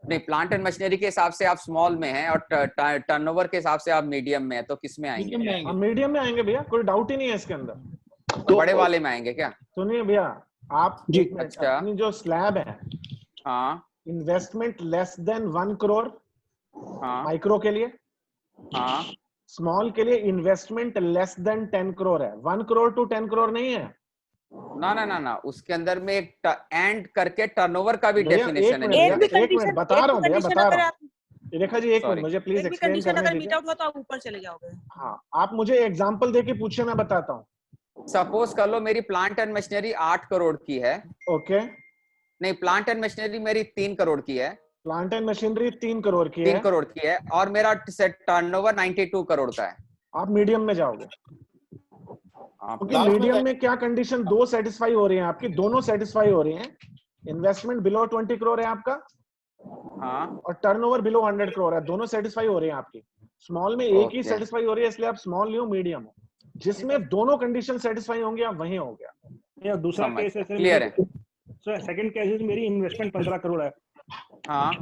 नहीं, प्लांट एंड मशीनरी के हिसाब से आप स्मॉल में हैं और टर्नओवर के हिसाब से आप मीडियम में हैं, तो किस में आएंगे? हम मीडियम में आएंगे भैया, कोई डाउट ही नहीं है इसके अंदर। तो बड़े वाले में आएंगे क्या? सुनिए भैया, आप जी, अच्छा, अपनी जो स्लैब है, हाँ, इन्वेस्टमेंट लेस देन 1 करोड़ हाँ, माइक्रो के लिए, हाँ, स्मॉल के लिए इन्वेस्टमेंट लेस देन 10 करोड़ है। 1 करोड़ टू 10 करोड़ नहीं है, ना ना ना ना, उसके अंदर में एक एंड करके टर्नओवर का भी भैया, डेफिनेशन है। भैया, एक भी एक मिनट कंडीशन, बता एक रहा भी हूँ भैया, कंडीशन बता अगर रहा आप, हूँ। रेखा जी एक Sorry. मिनट मुझे प्लीज एक भी एक्सप्लेन कंडीशन करने अगर मीट दीजिए। आउट हुआ तो आप ऊपर चले जाओगे। हाँ, आप मुझे एग्जांपल देके पूछिए, मैं बताता हूँ। सपोज कर लो मेरी प्लांट एंड मशीनरी 8 करोड़ की है। ओके, नहीं, प्लांट एंड मशीनरी मेरी 3 करोड़ की है। प्लांट एंड मशीनरी 3 करोड़ की 3 है, करोड़ की है और मेरा टर्नओवर 92 करोड़ का है। आप मीडियम में जाओगे, आप क्योंकि लास्ट में मीडियम में क्या कंडीशन दो सेटिस्फाई हो रही है आपकी, दोनों सेटिस्फाई हो रही हैं। इन्वेस्टमेंट बिलो 20 करोड़ है आपका, हाँ और टर्नओवर बिलो 100 करोड़ है, दोनों सेटिस्फाई हो रही हैं आपकी। स्मॉल में एक ही Okay. सेटिस्फाई हो रही है, इसलिए आप स्मॉल लियो, मीडियम हो। जिसमें दोनों कंडीशन सेटिस्फाई होंगे आप वहीं हो गया। या दूसरा समझ केस है सर, क्लियर है। सेकंड केस है मेरी इन्वेस्टमेंट 15 करोड़ है हाँ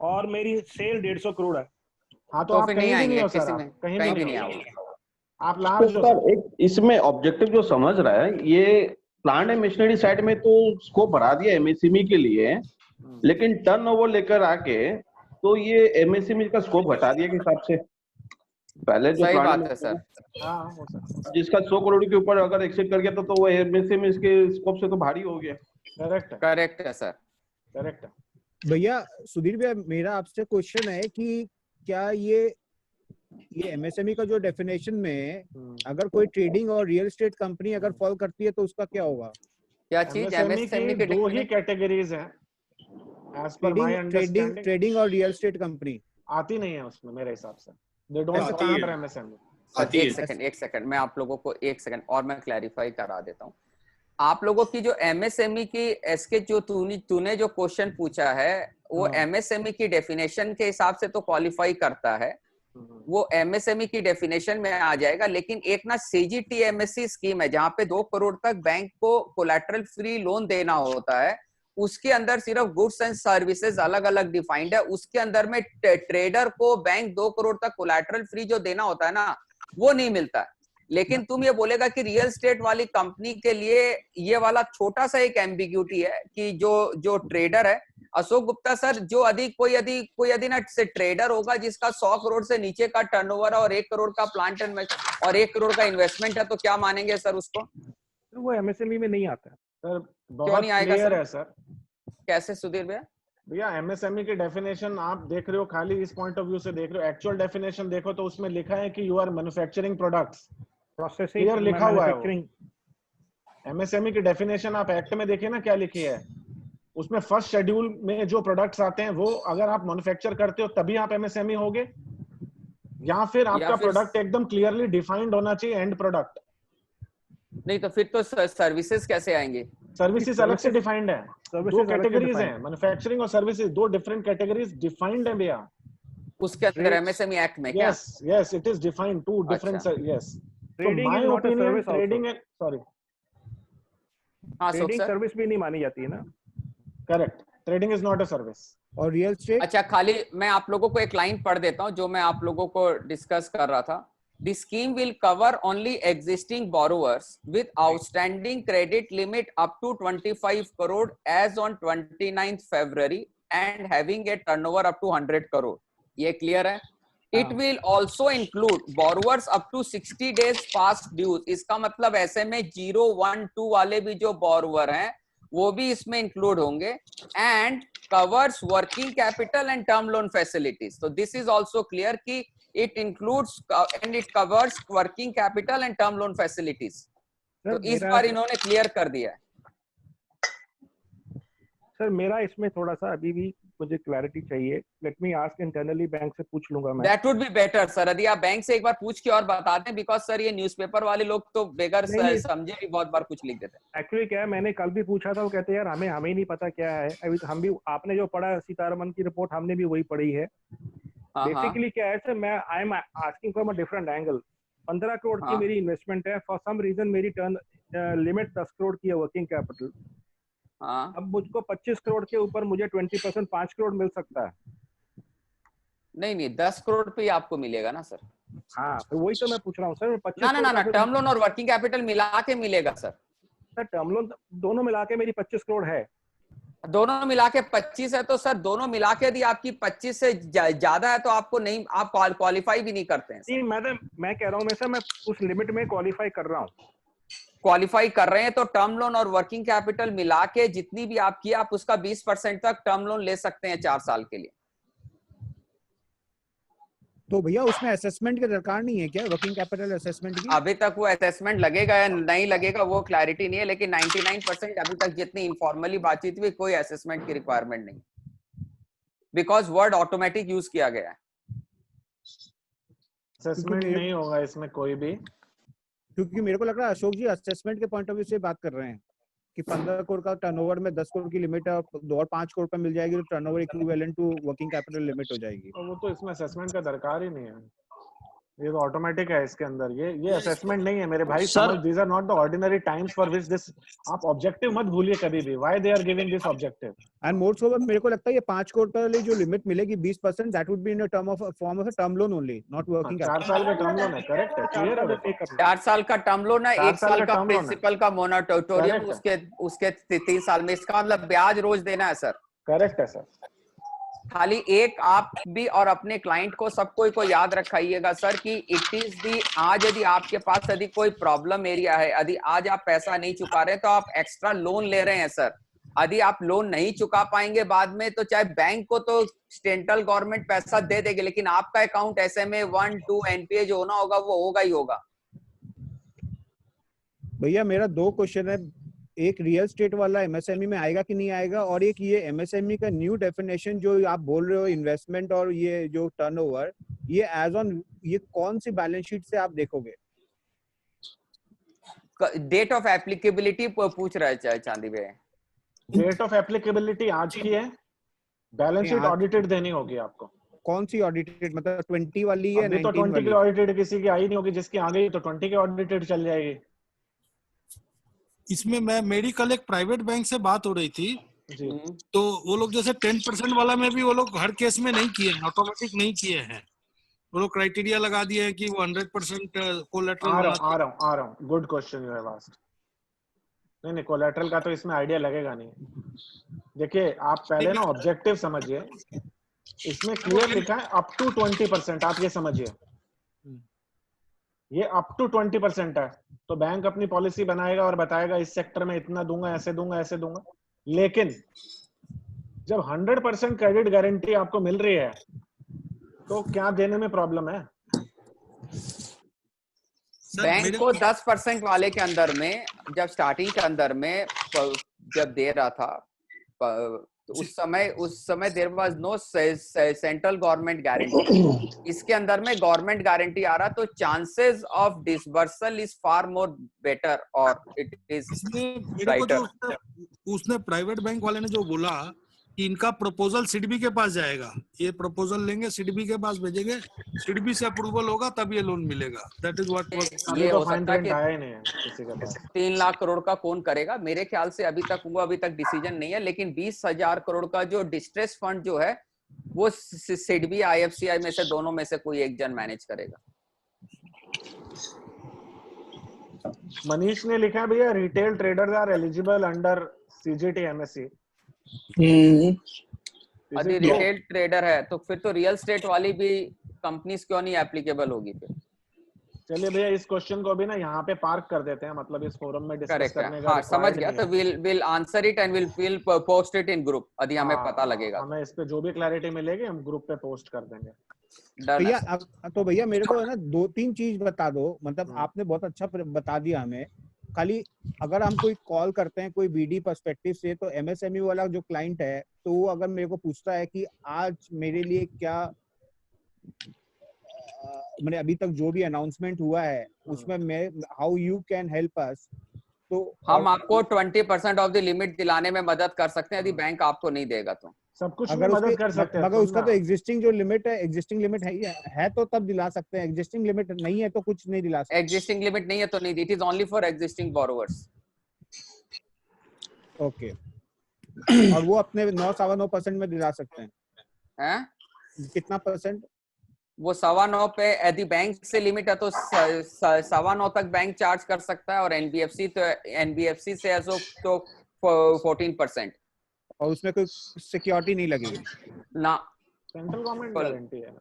और मेरी सेल 150 करोड़ है। हाँ, तो तो आप फिर कहीं नहीं भी नहीं आएंगे, हो सर, किसी आप में कहीं कहीं भी भी नहीं नहीं हो, आओगे। आप तो लार्ज हो सर सर। एक इसमें ऑब्जेक्टिव जो समझ रहा है, ये प्लांट एंड मशीनरी साइड में तो स्कोप बढ़ा दिया एमएसएमई के लिए, लेकिन टर्नओवर लेकर आके तो ये एमएसएमई का स्कोप घटा दिया के हिसाब से। पहले जो सही प्लांट बात है सर। हाँ, हो सकता है। जिसका 100 करोड़ के ऊपर अगर एक्सेप्ट कर गया तो वो एमएसएमई इसके स्कोप से तो भारी हो गया। करेक्ट है, करेक्ट है सर। करेक्ट है। भैया सुधीर भैया, मेरा आपसे क्वेश्चन है कि क्या ये एमएसएमई का जो डेफिनेशन में अगर कोई ट्रेडिंग और रियल एस्टेट कंपनी अगर फॉल करती है तो उसका क्या होगा? क्या चीज? एमएसएमई की दो ही कैटेगरीज हैं as per my understanding. Trading और रियल एस्टेट कंपनी आती नहीं है उसमें मेरे हिसाब से, दे डोंट ऐसा फॉल कहाँ अंडर पर? एमएसएमई। एक सेकंड मैं आप लोगों को एक सेकंड और मैं क्लैरिफाई करा देता हूँ। आप लोगों की जो एमएसएमई की एसके जो तूने जो क्वेश्चन पूछा है वो एमएसएमई की डेफिनेशन के हिसाब से तो क्वालिफाई करता है, वो एमएसएमई की डेफिनेशन में आ जाएगा। लेकिन एक ना सीजीटीएमएससी स्कीम है जहां पे 2 करोड़ तक बैंक को कोलैटरल फ्री लोन देना होता है, उसके अंदर सिर्फ गुड्स एंड सर्विसेज अलग अलग डिफाइंड है। उसके अंदर में ट्रेडर को बैंक 2 करोड़ तक कोलैटरल फ्री जो देना होता है ना, वो नहीं मिलता है। लेकिन तुम ये बोलेगा कि रियल एस्टेट वाली कंपनी के लिए ये वाला छोटा सा एक एम्बिग्यूटी है कि जो ट्रेडर है अशोक गुप्ता सर, जो कोई ना से ट्रेडर होगा जिसका 100 करोड़ से नीचे का टर्नओवर है और 1 करोड़ का प्लांट एंड और 1 करोड़ का इन्वेस्टमेंट है, तो क्या मानेंगे सर उसको? तो वो एमएसएमई में नहीं आता है सर। क्यों बहुत नहीं आएगा क्लियर सर? है सर। कैसे सुधीर भैया? भैया एमएसएमई की डेफिनेशन आप देख रहे हो, खाली इस पॉइंट ऑफ व्यू से देख रहे हो। एक्चुअल डेफिनेशन देखो तो उसमें लिखा है कि you are manufacturing products, processing clear लिखा हुआ है वो। मैन्युफैक्चरिंग। एमएसएमई की डेफिनेशन आप एक्ट में देखिए ना क्या लिखी है, उसमें फर्स्ट शेड्यूल में जो प्रोडक्ट्स आते हैं वो अगर आप मैन्युफैक्चर करते हो तभी आप एमएसएमई होगे, या फिर आपका प्रोडक्ट एकदम क्लियरली डिफाइंड होना चाहिए एंड प्रोडक्ट। नहीं तो फिर तो सर्विसेज कैसे आएंगे? सर्विसेज अलग से डिफाइंड है, दो कैटेगरीज हैं, हैं। मैन्युफैक्चरिंग और सर्विसेज, दो डिफरेंट कैटेगरीज डिफाइंड है भैया उसके अंदर एमएसएमई एक्ट में क्या? yes it is defined, two different yes. So Trading my is not a opinion, service also. trading and sorry, हाँ ट्रेडिंग सर। सर्विस भी नहीं मानी जाती है ना। correct, trading is not a service. और रियल एस्टेट? अच्छा, खाली मैं आप लोगों को एक लाइन पढ़ देता हूँ जो मैं आप लोगों को डिस्कस कर रहा था। The scheme will cover only existing borrowers with outstanding credit limit up to 25 crore as on 29th February and having a turnover up to 100 crore. ये क्लियर है? It will also include borrowers up to 60 days past dues. इसका मतलब ऐसे में 0, 1, 2 वाले भी जो borrower हैं वो भी इसमें इंक्लूड होंगे। And covers working capital and term loan facilities. तो दिस इज आल्सो क्लियर कि it includes and it covers working capital and term loan facilities. तो इस बार इन्होंने क्लियर कर दिया है। सर मेरा इसमें थोड़ा सा अभी भी मुझे क्लैरिटी चाहिए। Let me ask internally, bank से पूछ लूंगा मैं। That would be better sir, यदि आप बैंक से एक बार पूछ के और बता दें, बिकॉज सर ये न्यूज़पेपर वाले लोग तो बेगर समझे भी बहुत बार कुछ लिख देते हैं। एक्चुअली क्या है, मैंने कल भी पूछा था, वो कहते हैं यार हमें ही नहीं पता क्या है। अभी हम भी, आपने जो पढ़ा सीतारमन की रिपोर्ट, हमने भी वही पढ़ी है। बेसिकली क्या है सर, मैं I am asking from a different angle. 15 crore की मेरी इन्वेस्टमेंट है, फॉर सम रीजन मेरी टर्न लिमिट 10 करोड़ की है वर्किंग कैपिटल। अब मुझको 25 करोड़ के ऊपर मुझे 20% 5 करोड़ मिल सकता है। नहीं 10 करोड़ पे आपको मिलेगा ना सर। हाँ तो वही तो मैं पूछ रहा हूँ सर। 25 ना टर्म लोन और वर्किंग कैपिटल मिला के मिलेगा सर। सर टर्म लोन दोनों मिला के मेरी 25 करोड़ है। दोनों मिला के 25 है तो सर दोनों मिला के यदि आपकी 25 से ज्यादा है तो आपको नहीं, आप क्वालिफाई भी नहीं करते हैं। नहीं मैं कह रहा हूँ मैं उस लिमिट में क्वालिफाई कर रहा हूँ। क्वालिफाई कर रहे हैं तो टर्म लोन और वर्किंग कैपिटल मिला के जितनी भी आप किया, आप उसका 20% तक टर्म लोन ले सकते हैं 4 साल के लिए। तो भैया उसमें असेसमेंट की दरकार नहीं है क्या, वर्किंग कैपिटल असेसमेंट की? अभी तक वो असेसमेंट लगेगा या नहीं लगेगा वो क्लैरिटी नहीं है, लेकिन 99% अभी तक जितनी इनफॉर्मली बातचीत हुई कोई असेसमेंट की रिक्वायरमेंट नहीं, बिकॉज वर्ड ऑटोमेटिक यूज किया गया है। असेसमेंट नहीं होगा इसमें कोई भी, क्योंकि मेरे को लग रहा है अशोक जी असेसमेंट के पॉइंट ऑफ व्यू से बात कर रहे हैं कि 15 करोड़ का टर्नओवर में 10 करोड़ की लिमिट है और 5 करोड़ पे मिल जाएगी तो turnover equivalent to working capital limit हो जाएगी। और वो तो इसमें असेसमेंट का दरकार ही नहीं है, ये तो ऑटोमेटिक है इसके अंदर। ये असेसमेंट नहीं है मेरे भाई, समझ, these are not the ordinary times for which this, आप ऑब्जेक्टिव मत भूलिए कभी भी, why they are giving this objective। And more so मेरे को लगता है ये 5 करोड़ वाली जो लिमिट मिलेगी 20% that would be in a term of form of a term loan only, not working capital. 4 साल का टर्म लोन है, करेक्ट है, क्लियर है। 4 साल का टर्म लोन है, 4 1 साल का प्रिंसिपल का मोनाटोरियम, उसके 3 साल में, इसका मतलब ब्याज रोज देना है सर। करेक्ट है सर। खाली एक आप भी और अपने क्लाइंट को सबको को याद रखाइएगा सर कि इट इज दी, आज यदि आपके पास यदि कोई प्रॉब्लम एरिया है, यदि आज आप पैसा नहीं चुका रहे तो आप एक्स्ट्रा लोन ले रहे हैं सर। यदि आप लोन नहीं चुका पाएंगे बाद में तो चाहे बैंक को तो सेंट्रल गवर्नमेंट पैसा दे देगी, लेकिन आपका अकाउंट SMA 1, 2 NPA जो होना होगा वो होगा ही होगा। भैया मेरा 2 क्वेश्चन है, एक रियल स्टेट वाला MSME में आएगा कि नहीं आएगा, और एक ये MSME का न्यू डेफिनेशन जो आप बोल रहे हो इन्वेस्टमेंट और ये जो टर्नओवर, ये एज ऑन ये कौन सी बैलेंस शीट से आप देखोगे? डेट ऑफ एप्लीकेबिलिटी पूछ रहा है चांदी भाई। डेट ऑफ एप्लीकेबिलिटी आज की है, बैलेंस शीट ऑडिटेड देनी होगी आपको। कौन सी ऑडिटेड, मतलब 20 वाली है? अभी तो 20 की ऑडिटेड किसी की आई नहीं होगी, जिसकी आ गई तो 20 की ऑडिटेड चल जाएगी। इसमें मेरी कल एक प्राइवेट बैंक से बात हो रही थी जी। तो वो लोग जैसे 10% वाला में भी वो लोग हर केस में नहीं किए, ऑटोमेटिक नहीं किए हैं, वो लोग क्राइटेरिया लगा दिए हैं कि वो 100% कोलैटरल। आ रहा हूँ, good question you have asked. नहीं कोलैटरल का तो इसमें आइडिया लगेगा नहीं। देखिए आप पहले ना ऑब्जेक्टिव समझिए, इसमें क्लियर लिखा है अप टू 20%, आप ये समझिए, ये अप टू 20% है। तो बैंक अपनी पॉलिसी बनाएगा और बताएगा इस सेक्टर में इतना दूंगा, ऐसे दूंगा, ऐसे दूंगा। लेकिन जब 100% क्रेडिट गारंटी आपको मिल रही है तो क्या देने में प्रॉब्लम है? बैंक को 10% वाले के अंदर में, जब स्टार्टिंग के अंदर में जब दे रहा था तो उस समय there was no central government guarantee. इसके अंदर में गवर्नमेंट गारंटी आ रहा तो chances of disbursal is far more better और इट इज राइटर। उसने प्राइवेट बैंक वाले ने जो बोला कि इनका प्रपोजल सिडबी के पास जाएगा, ये प्रपोजल लेंगे सिडबी के पास भेजेंगे, सिडबी से अप्रूवल होगा तब ये लोन मिलेगा। दैट इज व्हाट ये हो सकता है कि 3 लाख करोड़ का कौन करेगा, मेरे ख्याल से अभी तक डिसीजन नहीं है। लेकिन 20,000 करोड़ का जो डिस्ट्रेस फंड जो है वो सिडबी IFCI में से दोनों में से कोई एक जन मैनेज करेगा। मनीष ने लिखा है भैया retail traders are eligible under CGT MSE। यदि रिटेल ट्रेडर है तो फिर तो रियल स्टेट वाली भी कंपनीज क्यों नहीं एप्लीकेबल होगी फिर? चलिए भैया इस क्वेश्चन को भी ना यहाँ पे पार्क कर देते हैं, मतलब इस फोरम में डिस्कस करने का। हाँ, समझ गया। तो we'll answer it and we'll post it in group। यदि हमें पता लगेगा हमें इस पे जो भी क्लैरिटी मिलेगी हम ग्रुप पे पोस्ट कर देंगे। भैया तो भैया मेरे को है ना 2-3 चीज बता दो, मतलब आपने बहुत अच्छा बता दिया हमें। खाली अगर हम कोई कॉल करते हैं कोई BD पर्सपेक्टिव से, तो MSME वाला जो क्लाइंट है तो वो अगर मेरे को पूछता है कि आज मेरे लिए क्या मैंने अभी तक जो भी अनाउंसमेंट हुआ है उसमें मैं how you can help us, तो हम आपको 20% ऑफ द लिमिट दिलाने में मदद कर सकते हैं यदि बैंक आपको नहीं देगा तो। सब कुछ अगर मदद कर सकते हैं, मगर उसका तो एग्जिस्टिंग जो लिमिट है, एग्जिस्टिंग लिमिट है तो तब दिला सकते हैं, एग्जिस्टिंग लिमिट नहीं है तो कुछ नहीं दिला सकते। एग्जिस्टिंग लिमिट नहीं है तो नहीं, it is only for existing borrowers. Okay, और वो अपने 9.9% में दिला सकते हैं। कितना परसेंट? वो 9.25 पे यदि बैंक से लिमिट है तो 9.25 तक बैंक चार्ज कर सकता है, और NBFC से तो 14%। और उसमें कोई सिक्योरिटी नहीं लगेगी ना, सेंट्रल गवर्नमेंट गारंटी है।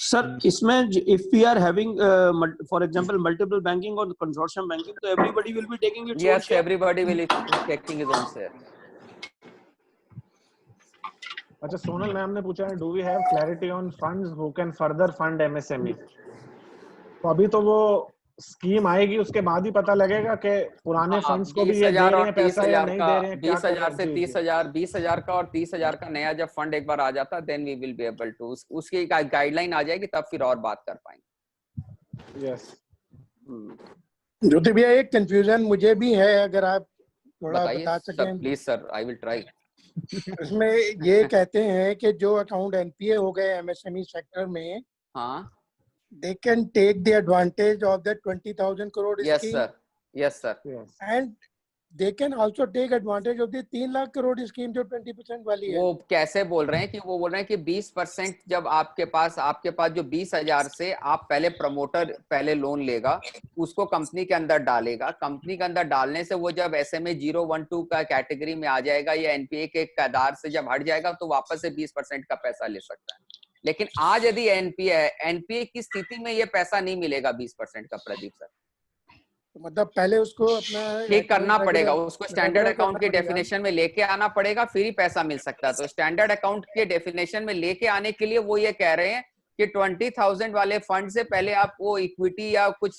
सर इसमें if we are having for example multiple banking or consortium banking, तो everybody will be taking its own Yes, share. everybody will be taking his own share. अच्छा, Sonal ma'am ने पूछा है, do we have clarity on funds who can further fund MSME? तो अभी तो वो scheme आएगी, उसके बाद ही पता लगेगा कि पुराने फंड्स को भी ये दे रहे हैं पैसा या नहीं दे रहे हैं, क्या कर रहे 20,000 से 30,000, 20,000 का और 30,000 का नया जब फंड एक बार आ जाता है, then we will be able to, उसकी गाइडलाइन आ जाएगी, तब फिर और बात कर पाएंगे। यस। ज्योति भैया, एक कंफ्यूजन मुझे भी है, अगर आप थोड़ा बता सकें please sir, I will try. इसमें ये कहते हैं कि जो अकाउंट एनपीए हो गए एमएसएमई सेक्टर में, हाँ, they can take the advantage of that 20,000 crore scheme. Yes sir, yes sir, yes. And they can also take advantage of the 3 lakh crore scheme जो 20% वाली है। वो कैसे बोल रहे हैं कि वो बोल रहे हैं कि 20% जब आपके पास जो 20,000 से आप प्रमोटर पहले लोन लेगा, उसको कंपनी के अंदर डालेगा, कंपनी के अंदर डालने से वो जब SMA 012 का कैटेगरी में आ जाएगा या एनपीए के कदार से जब हट जाएगा, तो वापस से 20% का पैसा ले सकता है। लेकिन आज यदि एनपीए की स्थिति में ये पैसा नहीं मिलेगा 20% का, प्रदीप सर, तो मतलब पहले उसको अपना ठीक करना पड़ेगा, उसको स्टैंडर्ड अकाउंट के डेफिनेशन में लेके आना पड़ेगा, फिर ही पैसा मिल सकता है। तो स्टैंडर्ड अकाउंट के डेफिनेशन में लेके आने के लिए वो ये कह रहे हैं कि 20,000 वाले फंड से पहले आप वो इक्विटी या कुछ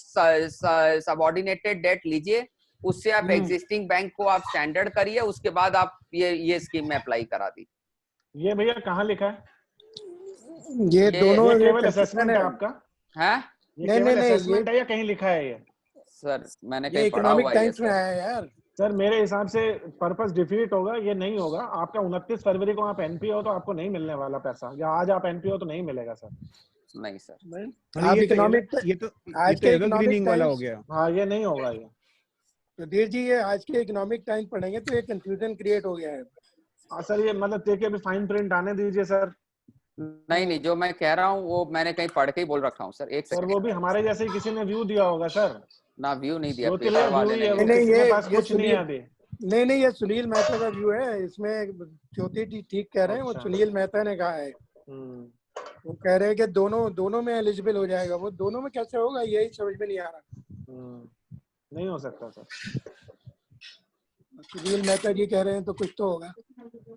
सबऑर्डिनेटेड डेट लीजिए, उससे आप एग्जिस्टिंग बैंक को आप स्टैंडर्ड करिए, उसके बाद आप ये स्कीम में अप्लाई करा दी। ये भैया कहाँ लिखा है? ये दोनों केवल असेसमेंट है आपका? है? नहीं, असेसमेंट है या कहीं लिखा है ये? सर मैंने कहीं पढ़ा हुआ है टाइम्स में है यार। सर मेरे हिसाब से पर्पस डिफीट होगा, ये नहीं होगा। आपका 29 फरवरी को आप एनपी हो तो आपको नहीं मिलने वाला पैसा, या आज आप एनपी हो तो नहीं मिलेगा सर। नहीं सर, आप इकोनॉमिक, ये तो आज के इकोनॉमिक वाला हो गया। हाँ, ये नहीं होगा ये। तो देर जी, ये आज के इकोनॉमिक टाइम पढ़ेंगे तो ये कंफ्यूजन क्रिएट हो गया है। सर ये मतलब देखिए, अभी फाइन प्रिंट आने दीजिए सर। नहीं, जो मैं कह रहा हूँ वो मैंने कहीं पढ़ के ही बोल रखा हूँ सर। एक सर वो भी हमारे जैसे ही किसी ने व्यू दिया होगा सर। ना व्यू नहीं दिया, पेपर वाले ने। नहीं, ये सुनील मेहता का व्यू है, इसमें ज्योति ठीक कह रहे हैं। वो सुनील मेहता ने कहा है, वो कह रहे हैं कि दोनों में एलिजिबल हो जाएगा। वो दोनों में कैसे होगा, यही समझ में नहीं आ रहा। नहीं हो सकता सर, सुनील मेहता जी कह रहे हैं तो कुछ तो होगा।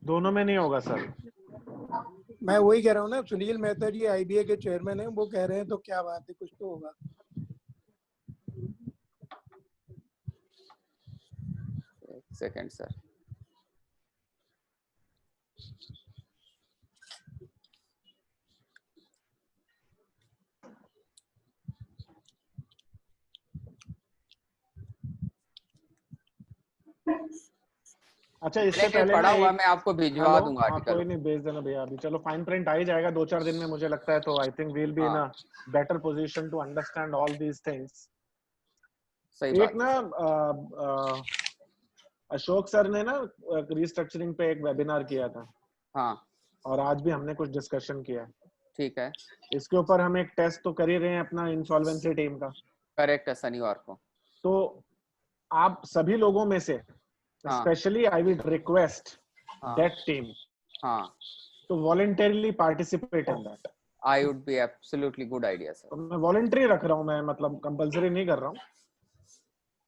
दोनों में नहीं होगा सर। मैं वही कह रहा हूँ ना, सुनील मेहता जी आईबीए के चेयरमैन हैं, वो कह रहे हैं तो क्या बात है, कुछ तो होगा। एक सेकंड सर, अच्छा, इससे पहले पढ़ा हुआ मैं आपको भिजवा दूंगा आर्टिकल। कोई नहीं, भेज देना भैया अभी। चलो फाइन प्रिंट आ ही जाएगा 2-4 दिन में मुझे लगता है, तो I think we will be in a better position to understand all these things. सही बात। एक ना अशोक सर ने ना रिस्ट्रक्चरिंग पे एक वेबिनार किया था। हाँ, और आज भी हमने कुछ डिस्कशन किया। ठीक है, इसके ऊपर हम एक टेस्ट तो कर ही रहे हैं अपना इंसॉल्वेंसी टीम का। करेक्ट है, शनिवार को। तो आप सभी लोगों में से especially I would request that team to voluntarily participate in that. I would be absolutely good idea sir. तो मैं voluntary रख रहा हूँ, मैं मतलब compulsory नहीं कर रहा हूँ।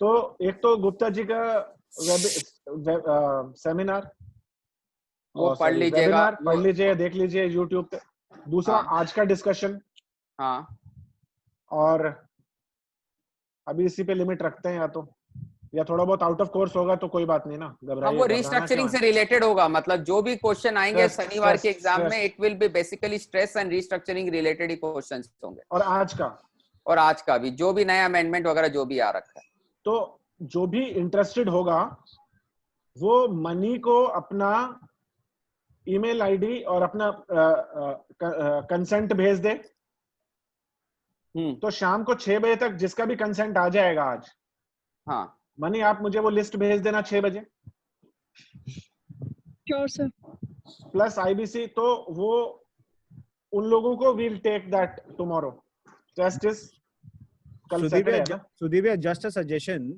तो एक तो गुप्ता जी का सेमिनार वो पढ़ लीजिएगा, पढ़ लीजिए, देख लीजिए YouTube पे। दूसरा आज का डिस्कशन, और अभी इसी पे लिमिट रखते हैं, या थोड़ा बहुत आउट ऑफ कोर्स होगा तो कोई बात नहीं ना, घबराइए। वो रिस्ट्रक्चरिंग से रिलेटेड होगा, मतलब जो भी क्वेश्चन आएंगे शनिवार के एग्जाम में, it will be basically stress and restructuring related he questions होंगे। और आज का भी जो भी नया अमेंडमेंट वगैरह जो भी आ रखा है, तो जो भी इंटरेस्टेड होगा वो मनी को अपना ईमेल आईडी और अपना कंसेंट भेज दे। तो शाम को 6 बजे तक जिसका भी कंसेंट आ जाएगा आज, मनी आप मुझे वो लिस्ट भेज देना 6 बजे। Sure sir. प्लस आईबीसी, तो वो उन लोगों को विल टेक दैट टुमारो। जस्टिस कल सुदीप भैया, जस्ट अ सजेशन,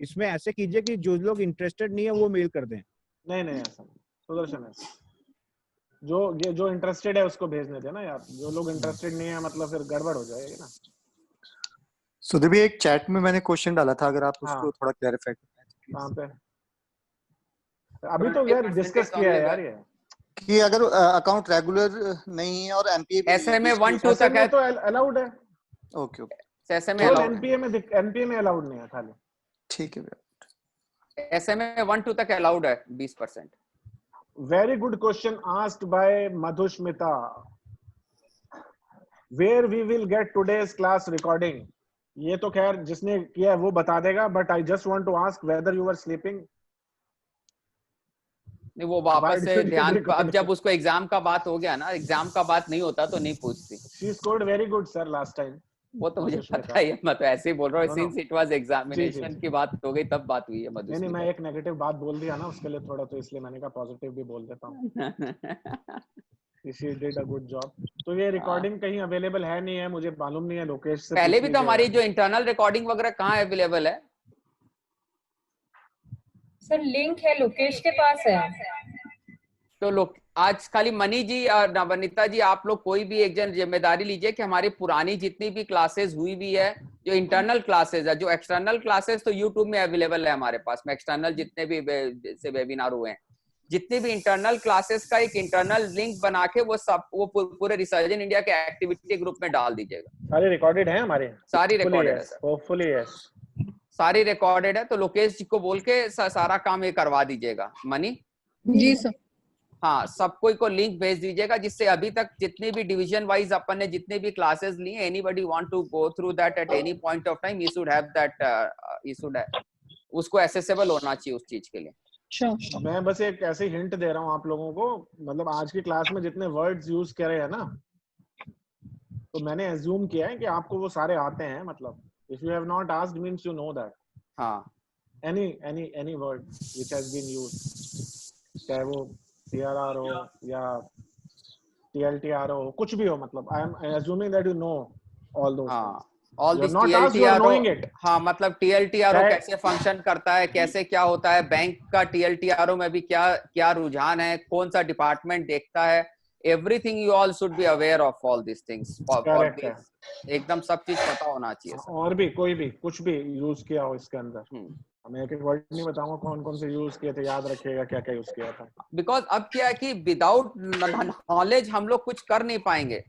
इसमें ऐसे कीजिए कि जो लोग इंटरेस्टेड नहीं है वो मेल कर दें। नहीं ऐसा सुदर्शन है। जो इंटरेस्टेड है उसको भेजने थे ना यार, जो लोग इंटरेस्टेड नहीं है मतलब फिर गड़बड़ हो जाएगी ना। सुधीर भी एक चैट में मैंने क्वेश्चन डाला था, अगर आप उसको थोड़ा क्लैरिफाई करें। कहाँ पे? अभी तो यार डिस्कस किया है यार ये कि अगर अकाउंट रेगुलर नहीं है और एमपीए एसएमए 1-2 तक है तो अलाउड है। ओके एसएमए अलाउड, एनपीए में अलाउड नहीं है खाली। ठीक है भैया। एसएमए 1-2 तक अलाउड है 20%। Very good question asked by Madhusmita, where we will get today's class recording. ये तो खैर जिसने किया है वो बता देगा, but I just want to ask whether you are sleeping. नहीं, वो वापस से ध्यान, अब जब उसको एग्जाम का बात हो गया ना, एग्जाम का बात नहीं होता तो नहीं पूछती। She scored very good sir last time. वो तो मुझे पता है, मैं तो ऐसे ही बोल रहा हूँ, सिंस इट वाज एग्जामिनेशन की बात हो गई तब बात हुई है मधु। नहीं, मैं एक नेगेटिव बात बोल दिया ना उसके लिए थोड़ा, तो इसलिए मैंने कहा पॉजिटिव भी बोल देता हूँ। She did a good job। तो ये रिकॉर्डिंग कहीं अवेलेबल है नहीं है, मुझे मालूम नहीं है, लोकेश से पहले भी तो हमारी जो इंटरनल रिकॉर्डिंग वगैरह कहाँ अवेलेबल है सर? लिंक है, लोकेश के पास है। तो लोग आज खाली मनी जी और नवनीता जी, आप लोग कोई भी एक जन जिम्मेदारी लीजिए कि हमारी पुरानी जितनी भी क्लासेस हुई भी है, जो इंटरनल क्लासेस है, जो एक्सटर्नल क्लासेस तो यूट्यूब में अवेलेबल है हमारे पास में, एक्सटर्नल जितने भी से वेबिनार हुए हैं, जितनी भी इंटरनल क्लासेस का एक इंटरनल लिंक बना के वो पूरे रिसर्च इन इंडिया के एक्टिविटी ग्रुप में डाल दीजिएगा। सारे रिकॉर्डेड है हमारे? सारी रिकॉर्डेड है सर, होपफुली यस, सारी रिकॉर्डेड है। तो लोकेश जी को बोल के सारा काम ये करवा दीजिएगा। मनी जी सर। हाँ, सब कोई को लिंक भेज दीजिएगा, जिससे अभी तक जितनी भी डिवीजन वाइज अपन ने जितने भी क्लासेस ली हैं, anybody want to go through that at any point of time, he should have that, he should, उसको एक्सेसिबल होना चाहिए उस चीज के लिए। मैं बस एक ऐसे हिंट दे रहा हूँ आप लोगों को, मतलब आज की क्लास में जितने वर्ड्स यूज करे हैं ना, तो मैंने एज्यूम किया है कि आपको वो सारे आते हैं, मतलब if you have not asked means you know that. हाँ, any word which has been used, चाहे वो TRR हो या TLTR हो, कुछ भी हो, मतलब I am assuming that you know all those. हाँ, ऑल दिस TLTRO, हाँ, मतलब TLTRO कैसे फंक्शन करता है, कैसे क्या होता है, बैंक का TLTRO में भी क्या रुझान है, कौन सा डिपार्टमेंट देखता है, everything you all should be aware of all this things. एकदम सब चीज पता होना चाहिए। और भी कोई भी कुछ भी यूज किया हो इसके अंदर, मैं एक वर्ड नहीं बताऊंगा कौन कौन से यूज किए थे, याद रखिएगा क्या क्या यूज किया था। बिकॉज अब क्या है कि विदाउट नॉलेज हम लोग कुछ कर नहीं पाएंगे।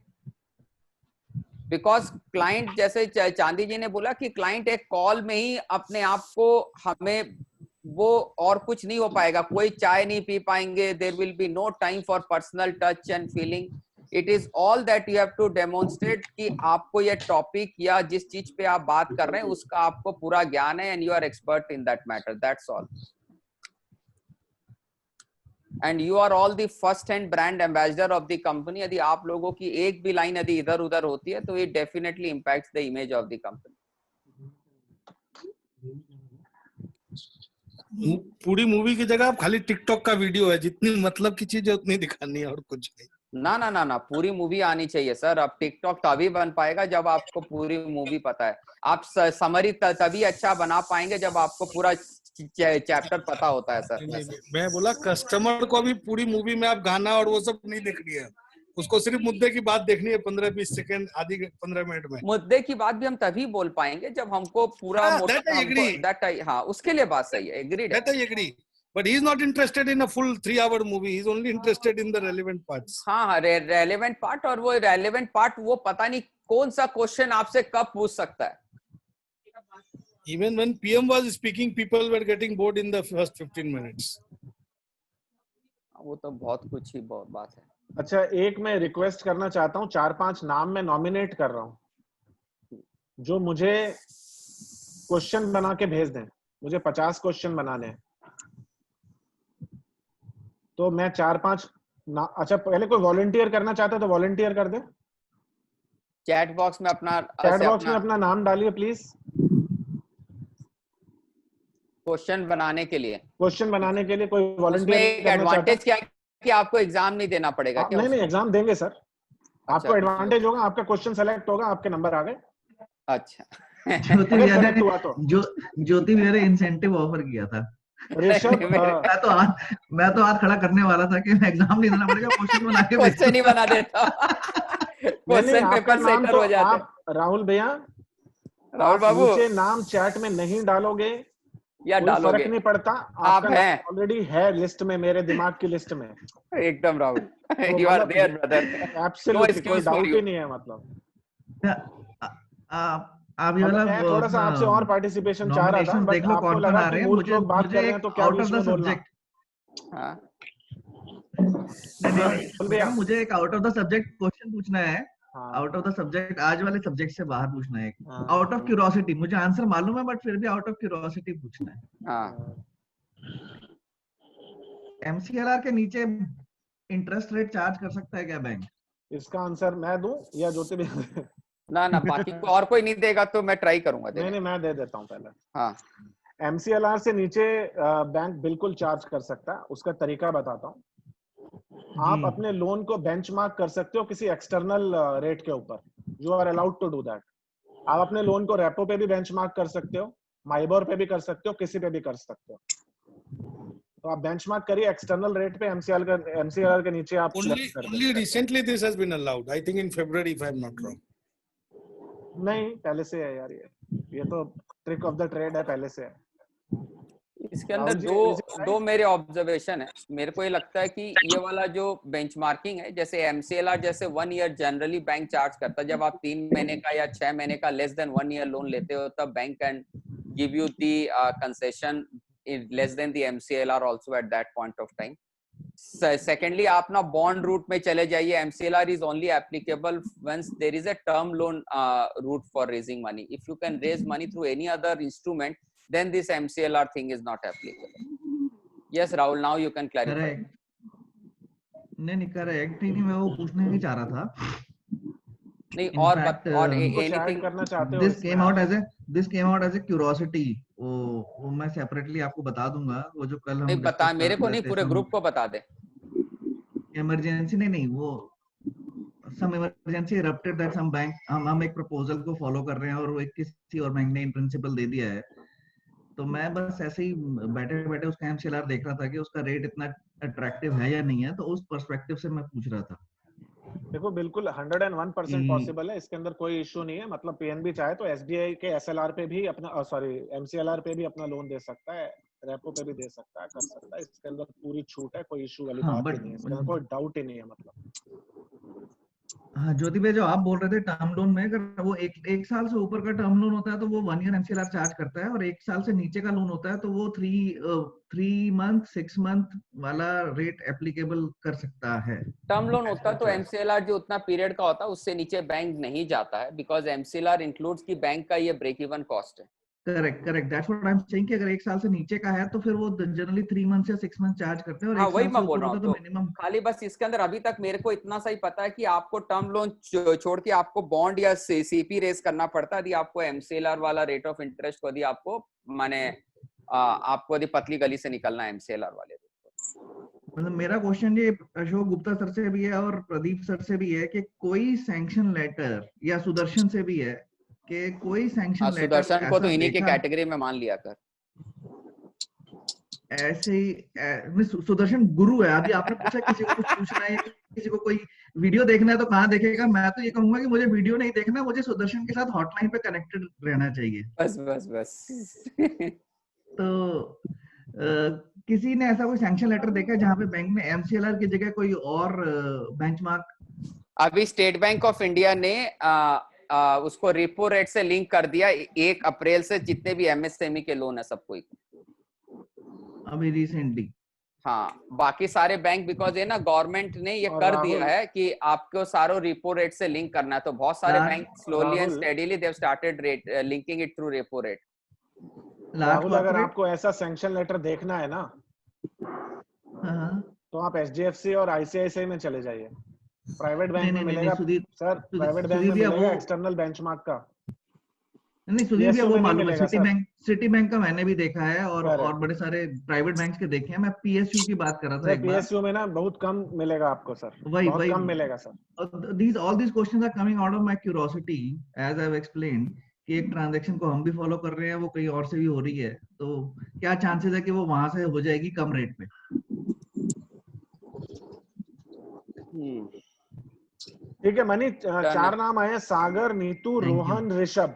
बिकॉज क्लाइंट, जैसे चांदी जी ने बोला कि क्लाइंट एक कॉल में ही अपने आप को, हमें वो और कुछ नहीं हो पाएगा, कोई चाय नहीं पी पाएंगे, there will be no time for personal touch and feeling. It is all that you have to demonstrate कि आपको ये टॉपिक या जिस चीज पे आप बात कर रहे हैं उसका आपको पूरा ज्ञान है, and you are expert in that matter, that's all. And you are all the first hand brand ambassador of the company. यदि आप लोगों की एक भी लाइन यदि इधर उधर होती है तो ये definitely impacts the image of the company. पूरी मूवी की जगह आप खाली टिकटॉक का वीडियो है, जितनी मतलब की चीज है उतनी दिखानी है और कुछ नहीं। ना, पूरी मूवी आनी चाहिए सर। अब टिकटॉक तभी बन पाएगा जब आपको पूरी मूवी पता है। आप समरी तभी अच्छा बना पाएंगे जब आपको पूरा चैप्टर पता होता है सर। मैं बोला कस्टमर को अभी पूरी मूवी में आप गाना और वो सब नहीं देखनी है, उसको सिर्फ मुद्दे की बात देखनी है, 15-20 सेकंड, आधी 15 मिनट में। मुद्दे की बात भी हम तभी बोल पाएंगे जब हमको पूरा हाँ, उसके लिए बात सही है, agreed. But he is not interested in a full 3-hour movie. He is only interested in the relevant parts. हाँ, relevant part, और वो relevant part वो पता नहीं कौन सा क्वेश्चन आपसे कब पूछ सकता है। Even when PM was speaking, people were getting bored in the first 15 minutes. वो तो बहुत कुछ ही बहुत बात है। अच्छा, एक मैं रिक्वेस्ट करना चाहता हूँ, 4-5 नाम मैं नॉमिनेट कर रहा हूँ जो मुझे क्वेश्चन बना के भेज दें। मुझे 50 क्वेश्चन बनाने हैं, तो मैं 4-5 अच्छा, पहले कोई वॉलंटियर करना चाहता है तो वॉलंटियर कर दे। चैट बॉक्स में अपना नाम डालिए प्लीज। क्वेश्चन बनाने के लिए कोई वॉलंटियर। एडवांटेज क्या है कि आपको एग्जाम नहीं देना पड़ेगा क्या? नहीं, एग्जाम देंगे सर। आपको एडवांटेज होगा, आपका क्वेश्चन सेलेक्ट होगा, आपके नंबर आ गए। अच्छा। ज्योति भैया ने इंसेंटिव ऑफर किया था। ऋषभ मैं तो हाथ खड़ा करने वाला था कि एग्जाम नहीं देना पड़ेगा, क्वेश्चन बना के क्वेश्चन ही बना देता क्वेश्चन पेपर सेटर हो जाते। आप राहुल भैया, राहुल बाबू, नीचे नाम चैट में नहीं डालोगे या कोई डालोगे, फर्क नहीं पड़ता, आप हैं ऑलरेडी है लिस्ट में, मेरे दिमाग की लिस्ट में एकदम राहुल। तो यू आर मतलब देयर ब्रदर, एब्सोल्युटली कोई डाउट ही नहीं है। मतलब आप ये वाला मैं थोड़ा सा आपसे और पार्टिसिपेशन चाह रहा था, नॉमिनेशन बट देख लो आपको कौन लगा आ कि रहे हैं। मूर्ख लोग बात कर रहे हैं तो क्या आउट ऑफ बीच द में बोलना। सब्जेक्ट हाँ। मुझे एक out of the subject question पूछना है। आउट ऑफ द सब्जेक्ट, आज वाले सब्जेक्ट से बाहर पूछना है। आउट ऑफ क्यूरोसिटी, मुझे आंसर मालूम है बट फिर भी आउट ऑफ क्यूरोसिटी पूछना है। एमसीएलआर के नीचे इंटरेस्ट रेट चार्ज कर सकता है क्या बैंक? इसका आंसर मैं दूं या ज्योति भी? ना बाकी को और कोई नहीं देगा तो मैं ट्राई करूंगा। नहीं, मैं दे देता हूं पहले। हाँ, एमसीएलआर से नीचे बैंक बिल्कुल चार्ज कर सकता है। उसका तरीका बताता हूं। आप अपने लोन को बेंचमार्क कर सकते हो किसी एक्सटर्नल रेट के ऊपर। You are allowed to do that. आप अपने लोन को रेपो पे भी बेंचमार्क कर सकते हो, माइबोर पे भी कर सकते हो, किसी पे भी कर सकते हो। तो आप बेंचमार्क करिए एक्सटर्नल रेट पे, एमसीएलआर के नीचे आप only recently this has been allowed, I think in February if I am not wrong. नहीं, पहले से है यार, ये तो ट्रिक ऑफ द ट्रेड है, पहले से है। इसके अंदर दो मेरे ऑब्जर्वेशन है। मेरे को ये लगता है कि ये वाला जो बेंचमार्किंग है, जैसे एमसीएलआर जैसे 1 ईयर जनरली बैंक चार्ज करता है। जब आप 3 महीने का या 6 महीने का लेस देन 1 ईयर लोन लेते हो तब bank can give you the concession less than the MCLR also at that point of time. Secondly, आप ना बॉन्ड रूट में चले जाइए। MCLR is only applicable once there is a term loan route for raising money. If you can raise money through any other instrument, then this MCLR thing is not applicable. Yes, Rahul, now you can clarify. नहीं, correct नहीं, मैं वो पूछने ही चाह रहा था। नहीं, और anything करना चाहते हो? This came out as a curiosity. वो मैं सेपरेटली आपको बता दूंगा। वो जो कल हम नहीं बता, मेरे को नहीं, पूरे ग्रुप को बता दे। इमरजेंसी नहीं, वो some emergency erupted that some bank, हम एक प्रपोजल को फॉलो कर रहे हैं और वो एक किसी और बैंक ने इन प्रिंसिपल दे दिया है। तो मैं बस ऐसे ही बैठे बैठे उसका एमसीएलआर देख रहा था कि उसका रेट इतना अट्रैक्टिव है या नहीं है, तो उस पर्सपेक्टिव से मैं पूछ रहा था। देखो, बिल्कुल 101% पॉसिबल है, इसके अंदर कोई इशू नहीं है। मतलब पीएनबी चाहे तो एसबीआई के एसएलआर पे भी अपना, सॉरी एमसीएलआर पे भी अपना लोन दे सकता है, रेपो पे भी दे सकता है, कर सकता है। इसके अंदर पूरी छूट है, कोई इशू वाली बात नहीं है, इसके अंदर कोई डाउट ही नहीं है। मतलब हाँ, ज्योति भाई, जो आप बोल रहे थे टर्म लोन में, अगर वो एक साल से ऊपर का टर्म लोन होता है तो वो 1 ईयर एमसीएलआर चार्ज करता है, और 1 साल से नीचे का लोन होता है तो वो 3 मंथ 6 मंथ वाला रेट एप्लीकेबल कर सकता है। टर्म लोन होता है तो एमसीएलआर जो उतना पीरियड का होता है उससे नीचे बैंक नहीं जाता है, बिकॉज एमसीएलआर इंक्लूड्स की बैंक का ये ब्रेक इवन कॉस्ट है। Correct, that's what I am saying कि अगर 1 साल से नीचे का है तो फिर वो जनरली 3 मंथ या 6 मंथ चार्ज करते हैं, और हाँ, 1 वही साल मैं से बोल ऊपर रहा होता हूँ। तो मिनिमम खाली बस इसके अंदर अभी तक मेरे को इतना सा ही पता है कि आपको टर्म लोन छोड़ के आपको बॉन्ड या सीपी रेज करना पड़ता है। यदि आपको एमसीएलआर वाला रेट ऑफ इंटरेस्ट को, यदि आपको माने आपको यदि पतली गली से निकलना है एमसीएलआर वाले। मतलब मेरा क्वेश्चन ये अशोक गुप्ता सर से भी है और प्रदीप सर से भी है कि कोई सैंक्शन लेटर, या सुदर्शन से भी है कि कोई सैंक्शन लेटर, सुदर्शन को तो इन्हीं के कैटेगरी में मान लिया कर। ऐसे ही सुदर्शन गुरु है। अभी आपने पूछा किसी को कुछ पूछना है, किसी को कोई वीडियो देखना है तो कहाँ देखेगा? मैं तो ये कहूंगा कि मुझे वीडियो नहीं देखना, मुझे सुदर्शन के साथ हॉटलाइन पे कनेक्टेड रहना चाहिए। बस तो किसी ने ऐसा कोई सैंक्शन लेटर देखा है जहाँ पे बैंक ने एमसीएलआर की जगह कोई और बेंचमार्क? अभी स्टेट बैंक ऑफ इंडिया ने उसको रेपो रेट से लिंक कर दिया 1 अप्रैल से, जितने भी एमएसएमई के लोन है सबको अभी रिसेंटली। हाँ, बाकी सारे बैंक, बिकॉज ये ना गवर्नमेंट ने ये कर दिया है कि आपको सारो रेपो रेट से लिंक करना है, तो बहुत सारे bank slowly and steadily they have started linking it through repo rate. Rahul, अगर आपको ऐसा सैंक्शन लेटर देखना है ना, तो आप एचडीएफसी और आईसीआईसीआई में चले जाइए। प्राइवेट बैंक में मिलेगा सर, प्राइवेट बैंक में मिलेगा एक्सटर्नल बेंचमार्क का। नहीं सुधीर भैया, वो मालूम है। सिटी बैंक का मैंने भी देखा है, और बड़े सारे प्राइवेट बैंक्स के देखे हैं। मैं पीएसयू की बात कर रहा था। पीएसयू में ना बहुत कम मिलेगा आपको सर, बहुत कम मिलेगा sir. All these questions are coming out of my curiosity, as I've explained, कि एक ट्रांजैक्शन को हम भी फॉलो कर रहे हैं, वो कहीं और से भी हो रही है, तो क्या चांसेस है कि वो वहां से हो जाएगी कम रेट पे? ठीक है मनी, 4 नाम आए हैं, सागर, नीतू, रोहन, ऋषभ।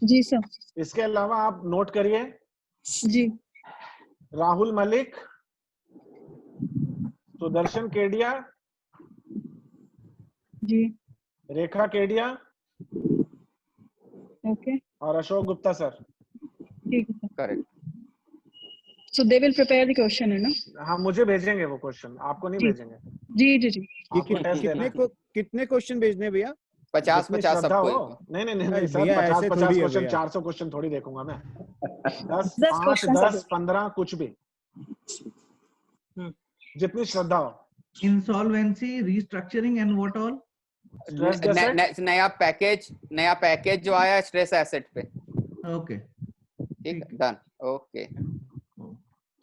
जी सर। इसके अलावा आप नोट करिए। जी। राहुल मलिक, सुदर्शन केडिया, जी। रेखा केडिया, ओके, और अशोक गुप्ता सर। ठीक है sir. Correct. So they will prepare the question है ना? हाँ, मुझे भेजेंगे वो क्वेश्चन, आपको नहीं भेजेंगे। जी जी जी। कितने क्वेश्चन भेजने भैया? 50-50 सबको। नहीं नहीं नहीं सर, 50-50 क्वेश्चन, 400 क्वेश्चन थोड़ी देखूंगा मैं। 10, 5, 10, 15 कुछ भी, जितनी श्रद्धा हो। Insolvency, restructuring and what all? नया पैकेज जो आया स्ट्रेस एसेट पे। ओके, ठीक है, डन। ओके,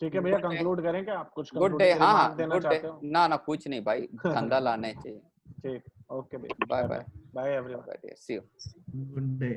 ठीक है भैया, कंक्लूड करें क्या आप? कुछ गुड डे। हाँ, देना गुड डे। चाहते हो? ना कुछ नहीं भाई, धंधा लाने चाहिए। ठीक, ओके भैया, bye bye bye everyone, see you. Good day.